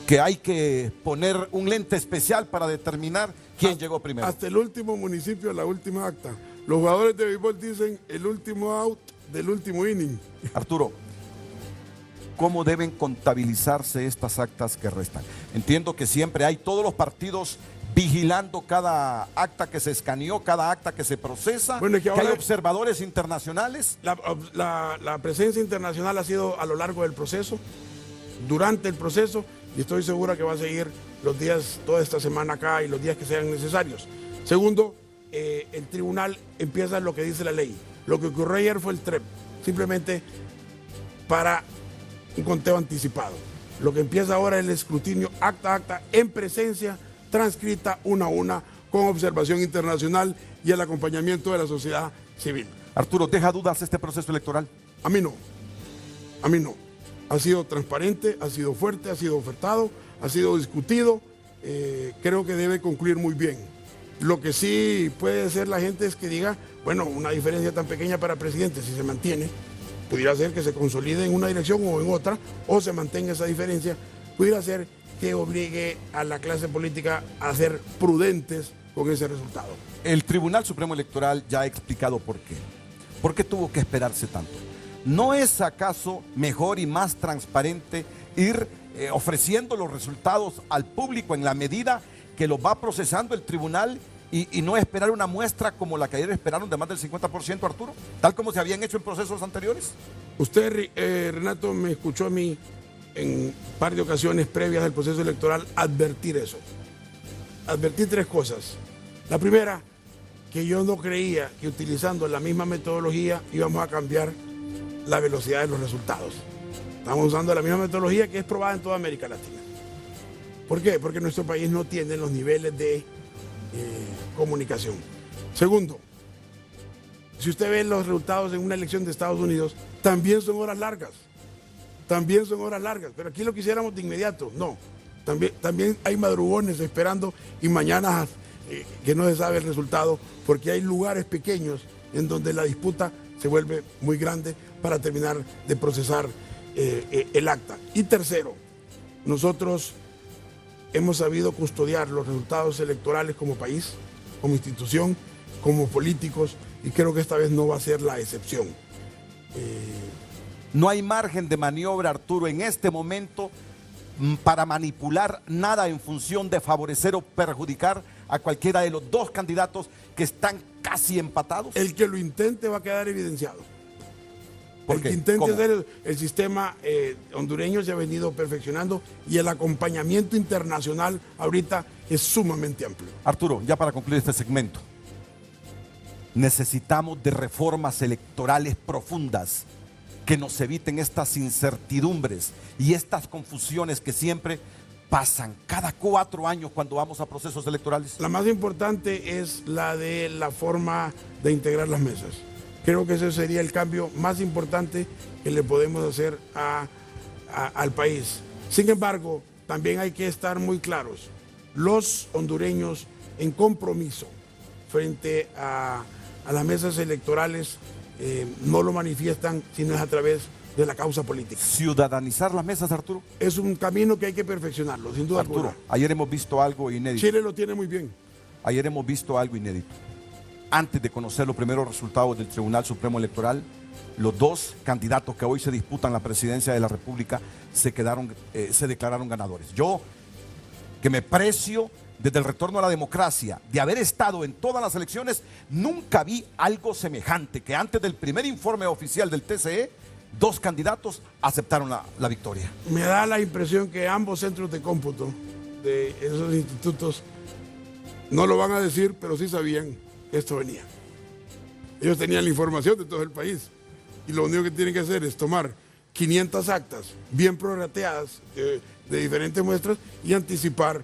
Speaker 3: Que hay que poner un lente especial para determinar quién llegó primero.
Speaker 4: Hasta el último municipio, la última acta. Los jugadores de béisbol dicen el último out del último inning.
Speaker 3: Arturo, ¿cómo deben contabilizarse estas actas que restan? Entiendo que siempre hay todos los partidos vigilando cada acta que se escaneó, cada acta que se procesa,
Speaker 4: bueno, es que
Speaker 3: hay observadores internacionales.
Speaker 4: La presencia internacional ha sido a lo largo del proceso, durante el proceso, y estoy segura que va a seguir los días, toda esta semana acá y los días que sean necesarios. Segundo, el tribunal empieza lo que dice la ley. Lo que ocurrió ayer fue el TREP, simplemente para un conteo anticipado. Lo que empieza ahora es el escrutinio acta a acta, en presencia, transcrita una a una, con observación internacional y el acompañamiento de la sociedad civil.
Speaker 3: Arturo, ¿deja dudas este proceso electoral?
Speaker 4: A mí no. Ha sido transparente, ha sido fuerte, ha sido ofertado, ha sido discutido. Creo que debe concluir muy bien. Lo que sí puede ser la gente es que diga, bueno, una diferencia tan pequeña para presidente, si se mantiene, pudiera ser que se consolide en una dirección o en otra, o se mantenga esa diferencia, pudiera ser que obligue a la clase política a ser prudentes con ese resultado.
Speaker 3: El Tribunal Supremo Electoral ya ha explicado por qué. ¿Por qué tuvo que esperarse tanto? ¿No es acaso mejor y más transparente ir ofreciendo los resultados al público en la medida que los va procesando el tribunal y no esperar una muestra como la que ayer esperaron de más del 50%, Arturo, tal como se habían hecho en procesos anteriores?
Speaker 4: Usted, Renato, me escuchó a mí en un par de ocasiones previas del proceso electoral advertir eso. Advertí tres cosas. La primera, que yo no creía que utilizando la misma metodología íbamos a cambiar la velocidad de los resultados. Estamos usando la misma metodología que es probada en toda América Latina. ¿Por qué? Porque nuestro país no tiene los niveles de comunicación. Segundo, si usted ve los resultados en una elección de Estados Unidos, también son horas largas. También son horas largas. Pero aquí lo quisiéramos de inmediato. No. También hay madrugones esperando y mañana que no se sabe el resultado, porque hay lugares pequeños en donde la disputa se vuelve muy grande para terminar de procesar el acta. Y tercero, nosotros hemos sabido custodiar los resultados electorales como país, como institución, como políticos, y creo que esta vez no va a ser la excepción.
Speaker 3: No hay margen de maniobra, Arturo, en este momento para manipular nada en función de favorecer o perjudicar a cualquiera de los dos candidatos que están casi empatados.
Speaker 4: El que lo intente va a quedar evidenciado.
Speaker 3: ¿Por
Speaker 4: el
Speaker 3: qué?
Speaker 4: que intente
Speaker 3: ¿Cómo?
Speaker 4: hacer el sistema hondureño se ha venido perfeccionando y el acompañamiento internacional ahorita es sumamente amplio.
Speaker 3: Arturo, ya para concluir este segmento, necesitamos de reformas electorales profundas que nos eviten estas incertidumbres y estas confusiones que siempre pasan cada 4 años cuando vamos a procesos electorales.
Speaker 4: La más importante es la de la forma de integrar las mesas. Creo que ese sería el cambio más importante que le podemos hacer al país. Sin embargo, también hay que estar muy claros. Los hondureños en compromiso frente a las mesas electorales no lo manifiestan sino es a través de la causa política.
Speaker 3: Ciudadanizar las mesas, Arturo.
Speaker 4: Es un camino que hay que perfeccionarlo, sin duda
Speaker 3: Arturo,
Speaker 4: alguna.
Speaker 3: ayer hemos visto algo inédito.
Speaker 4: Chile lo tiene muy bien.
Speaker 3: Ayer hemos visto algo inédito. Antes de conocer los primeros resultados del Tribunal Supremo Electoral, los dos candidatos que hoy se disputan la presidencia de la República se declararon ganadores. Yo, que me precio desde el retorno a la democracia, de haber estado en todas las elecciones, nunca vi algo semejante, que antes del primer informe oficial del TCE, dos candidatos aceptaron la victoria.
Speaker 4: Me da la impresión que ambos centros de cómputo de esos institutos no lo van a decir, pero sí sabían que esto venía. Ellos tenían la información de todo el país y lo único que tienen que hacer es tomar 500 actas bien prorrateadas de diferentes muestras y anticipar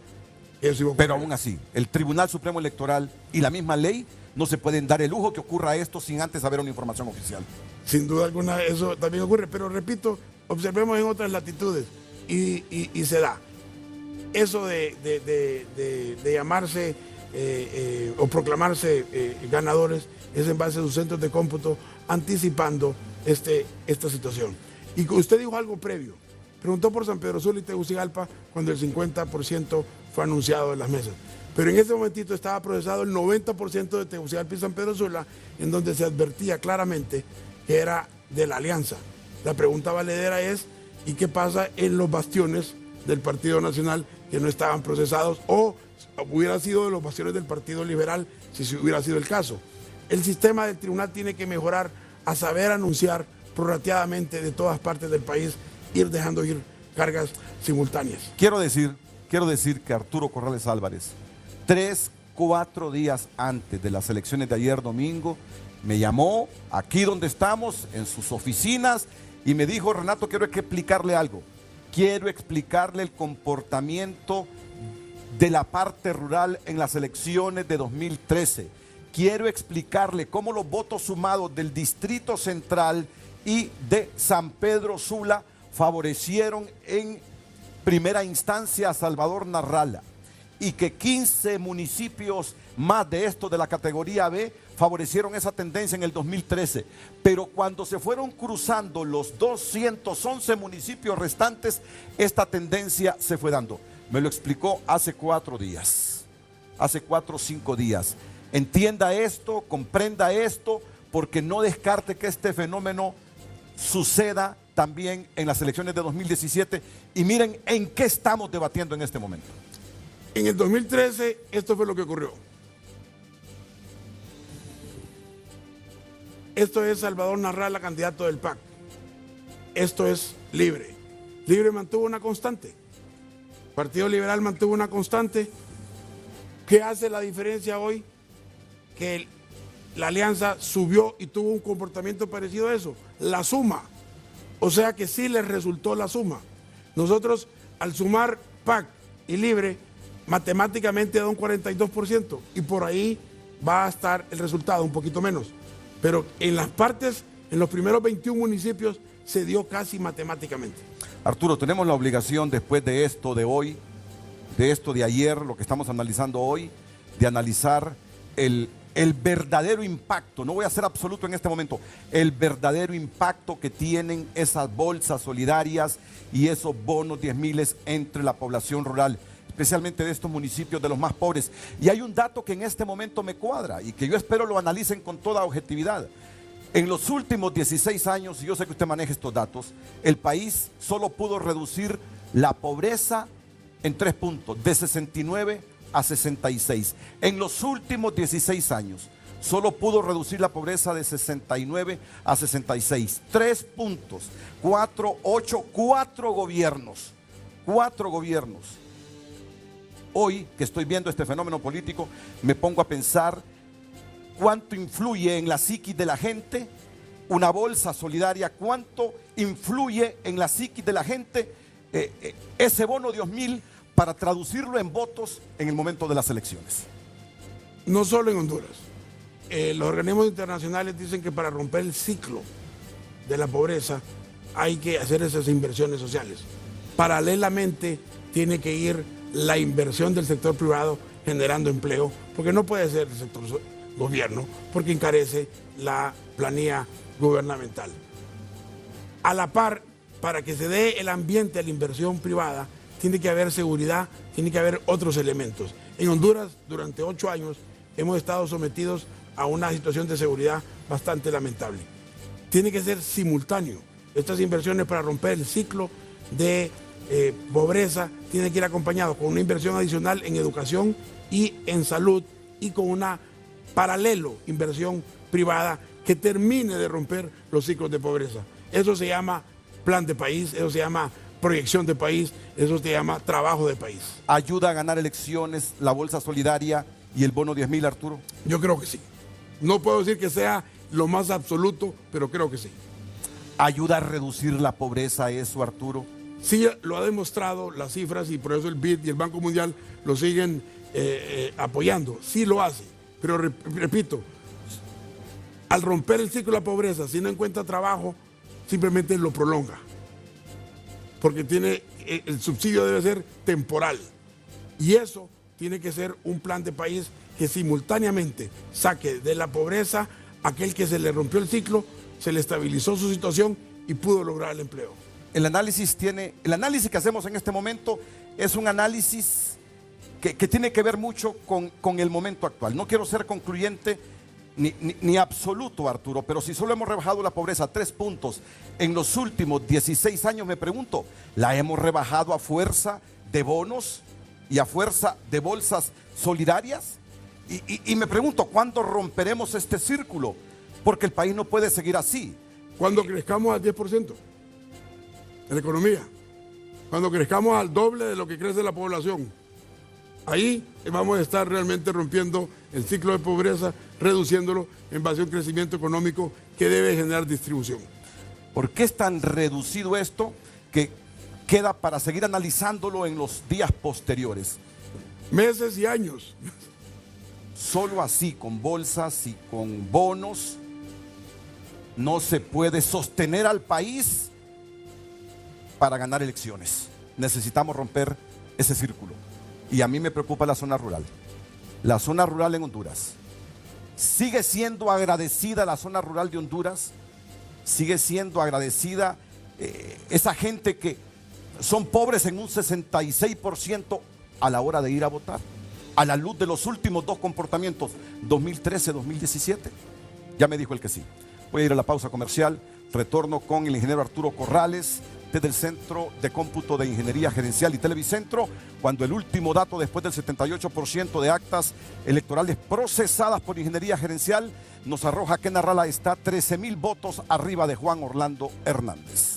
Speaker 4: eso.
Speaker 3: Pero aún así, el Tribunal Supremo Electoral y la misma ley no se pueden dar el lujo que ocurra esto sin antes haber una información oficial.
Speaker 4: Sin duda alguna eso también ocurre, pero repito, observemos en otras latitudes y se da. Eso de llamarse o proclamarse ganadores es en base a sus centros de cómputo anticipando esta situación. Y usted dijo algo previo, preguntó por San Pedro Sula y Tegucigalpa cuando el 50% fue anunciado en las mesas. Pero en ese momentito estaba procesado el 90% de Tegucigalpa y San Pedro Sula, en donde se advertía claramente que era de la alianza. La pregunta valedera es, ¿y qué pasa en los bastiones del Partido Nacional que no estaban procesados o hubiera sido de los bastiones del Partido Liberal si hubiera sido el caso? El sistema del tribunal tiene que mejorar a saber anunciar prorrateadamente de todas partes del país, ir dejando ir cargas simultáneas.
Speaker 3: Quiero decir que Arturo Corrales Álvarez, 3-4 días antes de las elecciones de ayer domingo, me llamó aquí donde estamos, en sus oficinas, y me dijo: Renato, quiero explicarle algo. Quiero explicarle el comportamiento de la parte rural en las elecciones de 2013. Quiero explicarle cómo los votos sumados del Distrito Central y de San Pedro Sula favorecieron en primera instancia a Salvador Narrala, y que 15 municipios más de estos de la categoría B favorecieron esa tendencia en el 2013. Pero cuando se fueron cruzando los 211 municipios restantes, esta tendencia se fue dando. Me lo explicó hace 4 días, hace 4 o 5 días. Entienda esto, comprenda esto, porque no descarte que este fenómeno suceda también en las elecciones de 2017 y miren en qué estamos debatiendo en este momento.
Speaker 4: En el 2013 esto fue lo que ocurrió. Esto es Salvador Narrala, candidato del PAC. Esto es Libre. Libre mantuvo una constante. Partido Liberal mantuvo una constante. ¿Qué hace la diferencia hoy? Que la alianza subió y tuvo un comportamiento parecido a eso. La suma. O sea que sí les resultó la suma. Nosotros, al sumar PAC y Libre, matemáticamente da un 42%. Y por ahí va a estar el resultado, un poquito menos. Pero en las partes, en los primeros 21 municipios, se dio casi matemáticamente.
Speaker 3: Arturo, tenemos la obligación después de esto de hoy, de esto de ayer, lo que estamos analizando hoy, de analizar el verdadero impacto, no voy a ser absoluto en este momento, el verdadero impacto que tienen esas bolsas solidarias y esos bonos 10.000 entre la población rural, especialmente de estos municipios de los más pobres. Y hay un dato que en este momento me cuadra y que yo espero lo analicen con toda objetividad. En los últimos 16 años, y yo sé que usted maneja estos datos, el país solo pudo reducir la pobreza en 3 puntos, de 69 a 66. En los últimos 16 años, solo pudo reducir la pobreza de 69 a 66. 3 puntos, 4 gobiernos. Hoy que estoy viendo este fenómeno político, me pongo a pensar cuánto influye en la psiquis de la gente una bolsa solidaria, cuánto influye en la psiquis de la gente ese bono de 10.000 para traducirlo en votos en el momento de las elecciones.
Speaker 4: No solo en Honduras. Los organismos internacionales dicen que para romper el ciclo de la pobreza hay que hacer esas inversiones sociales. Paralelamente tiene que ir la inversión del sector privado generando empleo, porque no puede ser el sector gobierno, porque encarece la planilla gubernamental. A la par, para que se dé el ambiente a la inversión privada, tiene que haber seguridad, tiene que haber otros elementos. En Honduras, durante 8 años, hemos estado sometidos a una situación de seguridad bastante lamentable. Tiene que ser simultáneo. Estas inversiones para romper el ciclo de pobreza tiene que ir acompañado con una inversión adicional en educación y en salud y con una paralelo inversión privada que termine de romper los ciclos de pobreza. Eso se llama plan de país, eso se llama proyección de país, eso se llama trabajo de país.
Speaker 3: ¿Ayuda a ganar elecciones la bolsa solidaria y el bono 10.000, Arturo?
Speaker 4: Yo creo que sí. No puedo decir que sea lo más absoluto, pero creo que sí.
Speaker 3: ¿Ayuda a reducir la pobreza eso, Arturo?
Speaker 4: Sí, lo ha demostrado las cifras y por eso el BID y el Banco Mundial lo siguen apoyando. Sí lo hace, pero repito, al romper el ciclo de la pobreza, si no encuentra trabajo, simplemente lo prolonga. Porque el subsidio debe ser temporal. Y eso tiene que ser un plan de país que simultáneamente saque de la pobreza a aquel que se le rompió el ciclo, se le estabilizó su situación y pudo lograr el empleo.
Speaker 3: El análisis que hacemos en este momento es un análisis que tiene que ver mucho con el momento actual. No quiero ser concluyente ni absoluto, Arturo, pero si solo hemos rebajado la pobreza 3 puntos en los últimos 16 años, me pregunto, ¿la hemos rebajado a fuerza de bonos y a fuerza de bolsas solidarias? Y me pregunto, ¿cuándo romperemos este círculo? Porque el país no puede seguir así.
Speaker 4: Cuando crezcamos al 10% en la economía, cuando crezcamos al doble de lo que crece la población, ahí vamos a estar realmente rompiendo el ciclo de pobreza, reduciéndolo en base a un crecimiento económico que debe generar distribución.
Speaker 3: ¿Por qué es tan reducido esto que queda para seguir analizándolo en los días posteriores?
Speaker 4: Meses y años.
Speaker 3: Solo así, con bolsas y con bonos, no se puede sostener al país para ganar elecciones. Necesitamos romper ese círculo. Y a mí me preocupa la zona rural. La zona rural en Honduras. ¿Sigue siendo agradecida la zona rural de Honduras? ¿Sigue siendo agradecida esa gente que son pobres en un 66% a la hora de ir a votar? A la luz de los últimos 2 comportamientos, 2013-2017. Ya me dijo el que sí. Voy a ir a la pausa comercial. Retorno con el ingeniero Arturo Corrales desde el Centro de Cómputo de Ingeniería Gerencial y Televicentro, cuando el último dato después del 78% de actas electorales procesadas por Ingeniería Gerencial nos arroja que Narrala está 13,000 votos arriba de Juan Orlando Hernández.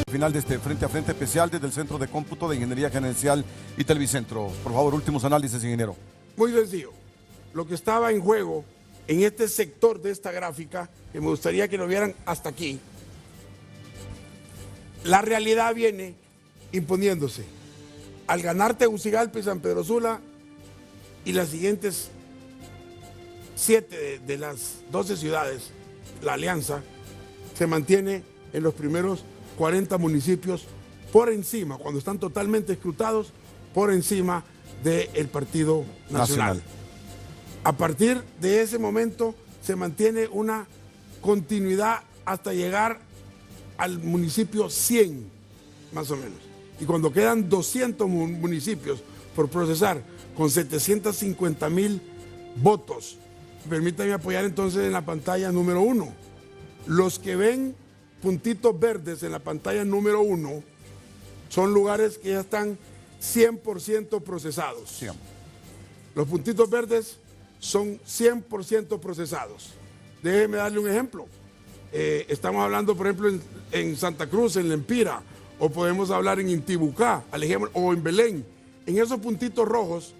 Speaker 3: Final de este frente a frente especial desde el Centro de Cómputo de Ingeniería Gerencial y Televicentro. Por favor, últimos análisis, ingeniero.
Speaker 4: Muy sencillo. Lo que estaba en juego en este sector de esta gráfica, que me gustaría que lo vieran hasta aquí, la realidad viene imponiéndose. Al ganar Tegucigalpa y San Pedro Sula y las siguientes 7 de las 12 ciudades, la alianza se mantiene en los primeros 40 municipios por encima, cuando están totalmente escrutados, por encima del Partido Nacional. A partir de ese momento se mantiene una continuidad hasta llegar al municipio 100, más o menos. Y cuando quedan 200 municipios por procesar con 750,000 votos, permítanme apoyar entonces en la pantalla número 1. Los que ven puntitos verdes en la pantalla número 1 son lugares que ya están 100% procesados.
Speaker 3: Sí.
Speaker 4: Los puntitos verdes son 100% procesados. Déjeme darle un ejemplo. Estamos hablando, por ejemplo, en Santa Cruz, en Lempira, o podemos hablar en Intibucá, o en Belén. En esos puntitos rojos,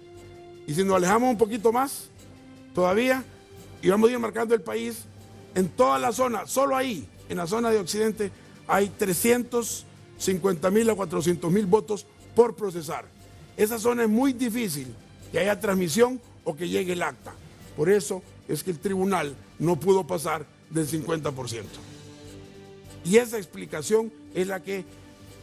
Speaker 4: y si nos alejamos un poquito más, todavía, y vamos a ir marcando el país, en toda la zona, solo ahí, en la zona de Occidente, hay 350,000 a 400,000 votos por procesar. Esa zona es muy difícil que haya transmisión o que llegue el acta. Por eso es que el tribunal no pudo pasar del 50%. Y esa explicación es la que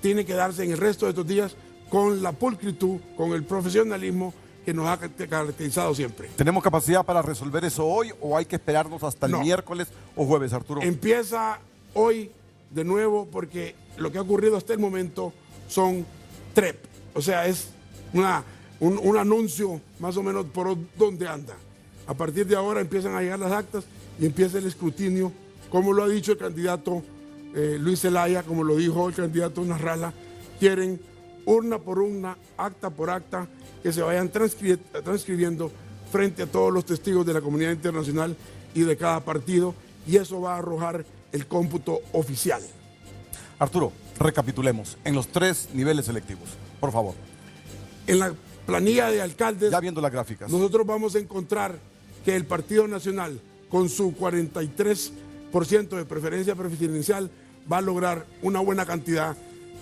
Speaker 4: tiene que darse en el resto de estos días con la pulcritud, con el profesionalismo que nos ha caracterizado siempre.
Speaker 3: ¿Tenemos capacidad para resolver eso hoy o hay que esperarnos hasta el miércoles o jueves, Arturo?
Speaker 4: Empieza hoy de nuevo porque lo que ha ocurrido hasta el momento son TREP. O sea, es un anuncio más o menos por donde anda. A partir de ahora empiezan a llegar las actas y empieza el escrutinio, como lo ha dicho el candidato Luis Zelaya, como lo dijo el candidato Narrala. Quieren urna por urna, acta por acta, que se vayan transcribiendo frente a todos los testigos de la comunidad internacional y de cada partido, y eso va a arrojar el cómputo oficial.
Speaker 3: Arturo, recapitulemos en los 3 niveles selectivos, por favor.
Speaker 4: En la planilla de alcaldes,
Speaker 3: ya viendo las gráficas,
Speaker 4: nosotros vamos a encontrar que el Partido Nacional, con su 43% de preferencia preferencial, va a lograr una buena cantidad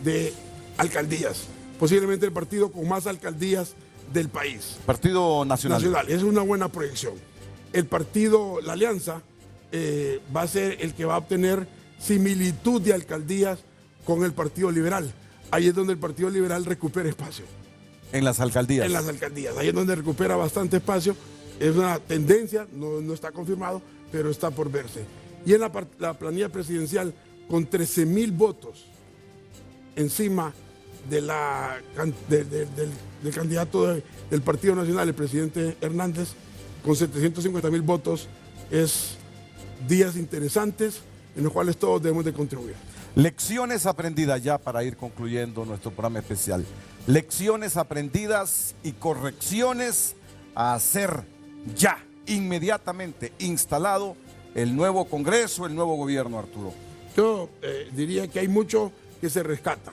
Speaker 4: de alcaldías. Posiblemente el partido con más alcaldías del país.
Speaker 3: Partido Nacional.
Speaker 4: Es una buena proyección. El partido, la alianza, va a ser el que va a obtener similitud de alcaldías con el Partido Liberal. Ahí es donde el Partido Liberal recupera espacio.
Speaker 3: En las alcaldías.
Speaker 4: En las alcaldías. Ahí es donde recupera bastante espacio. Es una tendencia, no está confirmado, pero está por verse. Y en la planilla presidencial, con 13,000 votos encima de del candidato del Partido Nacional, el presidente Hernández, con 750,000 votos, es días interesantes en los cuales todos debemos de contribuir.
Speaker 3: Lecciones aprendidas ya para ir concluyendo nuestro programa especial. Lecciones aprendidas y correcciones a hacer ya, inmediatamente, instalado el nuevo Congreso, el nuevo gobierno, Arturo.
Speaker 4: Yo diría que hay mucho que se rescata.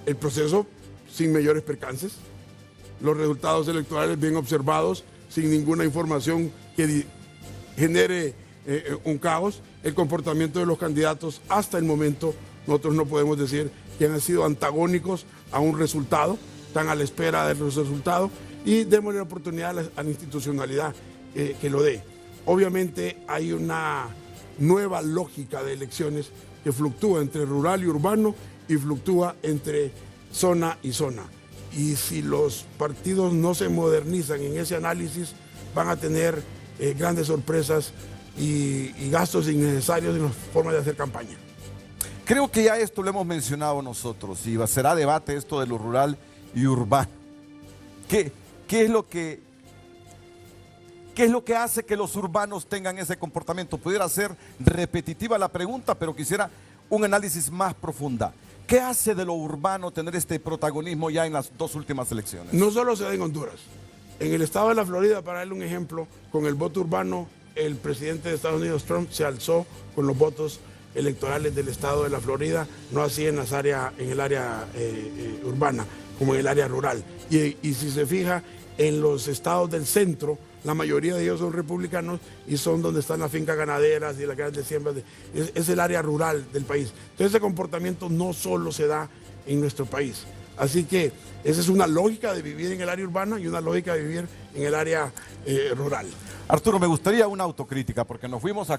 Speaker 4: El proceso sin mayores percances, los resultados electorales bien observados, sin ninguna información que genere un caos, el comportamiento de los candidatos hasta el momento, nosotros no podemos decir que han sido antagónicos a un resultado, están a la espera de los resultados y démosle la oportunidad a la institucionalidad que lo dé. Obviamente hay una nueva lógica de elecciones que fluctúa entre rural y urbano y fluctúa entre zona y zona. Y si los partidos no se modernizan en ese análisis, van a tener grandes sorpresas y gastos innecesarios en las formas de hacer campaña.
Speaker 3: Creo que ya esto lo hemos mencionado nosotros y será debate esto de lo rural y urbano. ¿Qué es lo que ¿Qué es lo que hace que los urbanos tengan ese comportamiento? Pudiera ser repetitiva la pregunta, pero quisiera un análisis más profunda. ¿Qué hace de lo urbano tener este protagonismo ya en las 2 últimas elecciones?
Speaker 4: No solo se da en Honduras. En el estado de la Florida, para darle un ejemplo, con el voto urbano, el presidente de Estados Unidos, Trump, se alzó con los votos electorales del estado de la Florida, no así en el área urbana, como en el área rural. Y si se fija, en los estados del centro, la mayoría de ellos son republicanos y son donde están las fincas ganaderas y las grandes siembras. Es el área rural del país. Entonces ese comportamiento no solo se da en nuestro país. Así que esa es una lógica de vivir en el área urbana y una lógica de vivir en el área rural.
Speaker 3: Arturo, me gustaría una autocrítica porque nos fuimos a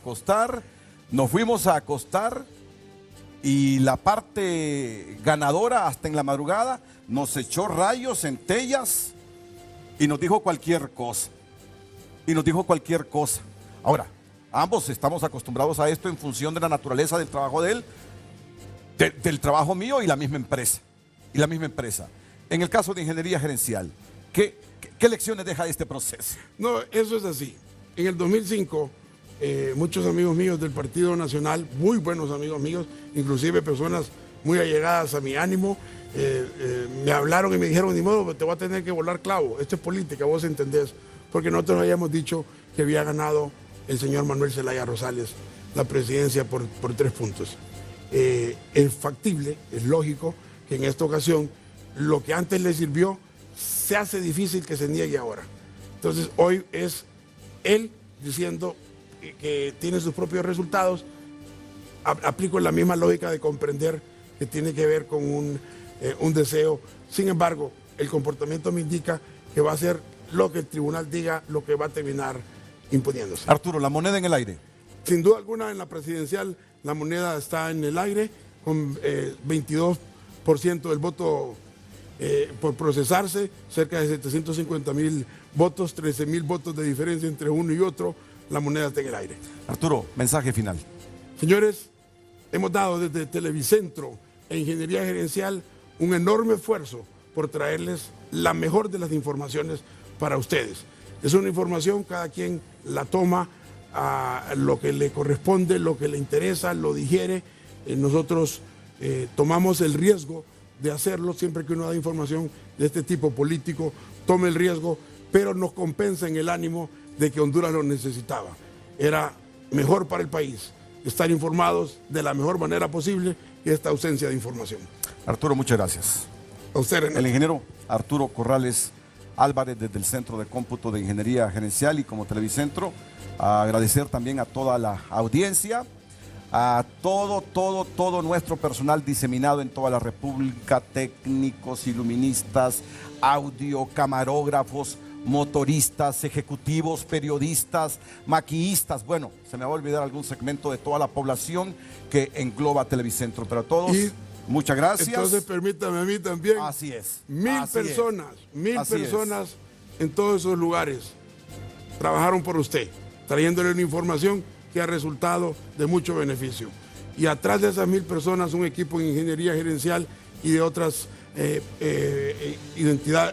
Speaker 3: acostar y la parte ganadora hasta en la madrugada nos echó rayos, centellas y nos dijo cualquier cosa. Ahora, ambos estamos acostumbrados a esto en función de la naturaleza del trabajo de él, del trabajo mío y la misma empresa. En el caso de ingeniería gerencial, ¿qué lecciones deja este proceso?
Speaker 4: No, eso es así. En el 2005, muchos amigos míos del Partido Nacional, muy buenos amigos míos, inclusive personas muy allegadas a mi ánimo, me hablaron y me dijeron, ni modo, te voy a tener que volar clavo, esto es política, vos entendés, porque nosotros habíamos dicho que había ganado el señor Manuel Zelaya Rosales la presidencia por 3 puntos. Es factible, es lógico que en esta ocasión lo que antes le sirvió se hace difícil que se niegue ahora. Entonces hoy es él diciendo que tiene sus propios resultados. Aplico la misma lógica de comprender que tiene que ver con un deseo. Sin embargo, el comportamiento me indica que va a ser lo que el tribunal diga, lo que va a terminar imponiéndose.
Speaker 3: Arturo, la moneda en el aire.
Speaker 4: Sin duda alguna, en la presidencial la moneda está en el aire, con 22% del voto por procesarse, cerca de 750,000 votos, 13,000 votos de diferencia entre uno y otro, la moneda está en el aire.
Speaker 3: Arturo, mensaje final.
Speaker 4: Señores, hemos dado desde Televicentro e Ingeniería Gerencial un enorme esfuerzo por traerles la mejor de las informaciones para ustedes. Es una información, cada quien la toma a lo que le corresponde, lo que le interesa, lo digiere. Nosotros tomamos el riesgo de hacerlo siempre que uno da información de este tipo político, tome el riesgo, pero nos compensa en el ánimo de que Honduras lo necesitaba. Era mejor para el país estar informados de la mejor manera posible que esta ausencia de información.
Speaker 3: Arturo, muchas gracias.
Speaker 4: A usted, Renato.
Speaker 3: El ingeniero Arturo Corrales Álvarez, desde el Centro de Cómputo de Ingeniería Gerencial y como Televicentro, agradecer también a toda la audiencia, a todo nuestro personal diseminado en toda la República, técnicos, iluministas, audio, camarógrafos, motoristas, ejecutivos, periodistas, maquillistas. Bueno, se me va a olvidar algún segmento de toda la población que engloba Televicentro, pero a todos, muchas gracias.
Speaker 4: Entonces permítame a mí también.
Speaker 3: Así es.
Speaker 4: 1,000 personas en todos esos lugares trabajaron por usted, trayéndole una información que ha resultado de mucho beneficio. Y atrás de esas 1,000 personas, un equipo de ingeniería gerencial y de otras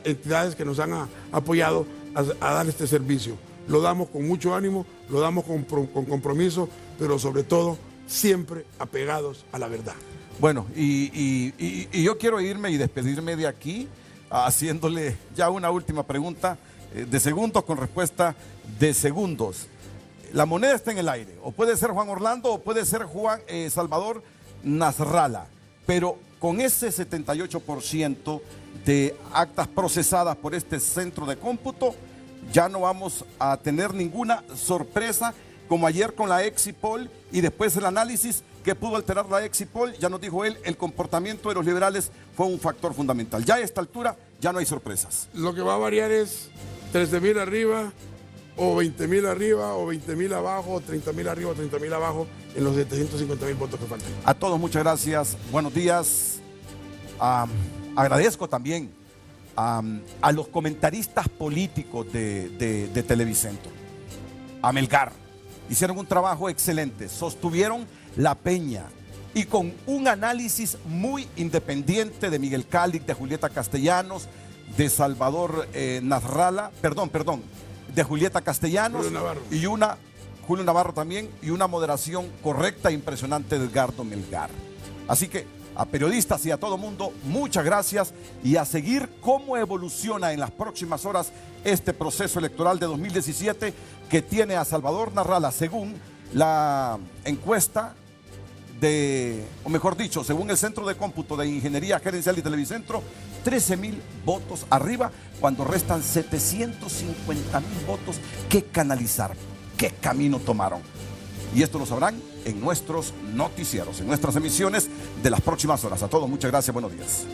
Speaker 4: entidades que nos han apoyado a dar este servicio. Lo damos con mucho ánimo, lo damos con compromiso, pero sobre todo siempre apegados a la verdad.
Speaker 3: Bueno, y yo quiero irme y despedirme de aquí haciéndole ya una última pregunta de segundos con respuesta de segundos. La moneda está en el aire, o puede ser Juan Orlando o puede ser Juan Salvador Nasralla, pero con ese 78% de actas procesadas por este centro de cómputo, ya no vamos a tener ninguna sorpresa, como ayer con la Exit Poll y después el análisis que pudo alterar la Exit Poll. Ya nos dijo él, el comportamiento de los liberales fue un factor fundamental. Ya a esta altura ya no hay sorpresas.
Speaker 4: Lo que va a variar es 13,000 arriba, o 20,000 arriba, o 20,000 abajo, o 30,000 arriba, o 30,000 abajo, en los 750,000 votos que faltan.
Speaker 3: A todos muchas gracias, buenos días. Agradezco también a los comentaristas políticos de Televicentro, a Melgar. Hicieron un trabajo excelente, sostuvieron la peña y con un análisis muy independiente de Miguel Cáliz, de Julieta Castellanos, de Salvador Nasralla, de Julieta Castellanos y Julio Navarro también, y una moderación correcta e impresionante de Edgardo Melgar. Así que a periodistas y a todo mundo, muchas gracias, y a seguir cómo evoluciona en las próximas horas este proceso electoral de 2017 que tiene a Salvador Narrala, según la encuesta o mejor dicho, según el Centro de Cómputo de Ingeniería Gerencial y Televicentro, 13,000 votos arriba, cuando restan 750,000 votos que canalizar. ¿Qué camino tomaron? Y esto lo sabrán en nuestros noticieros, en nuestras emisiones de las próximas horas. A todos, muchas gracias, buenos días.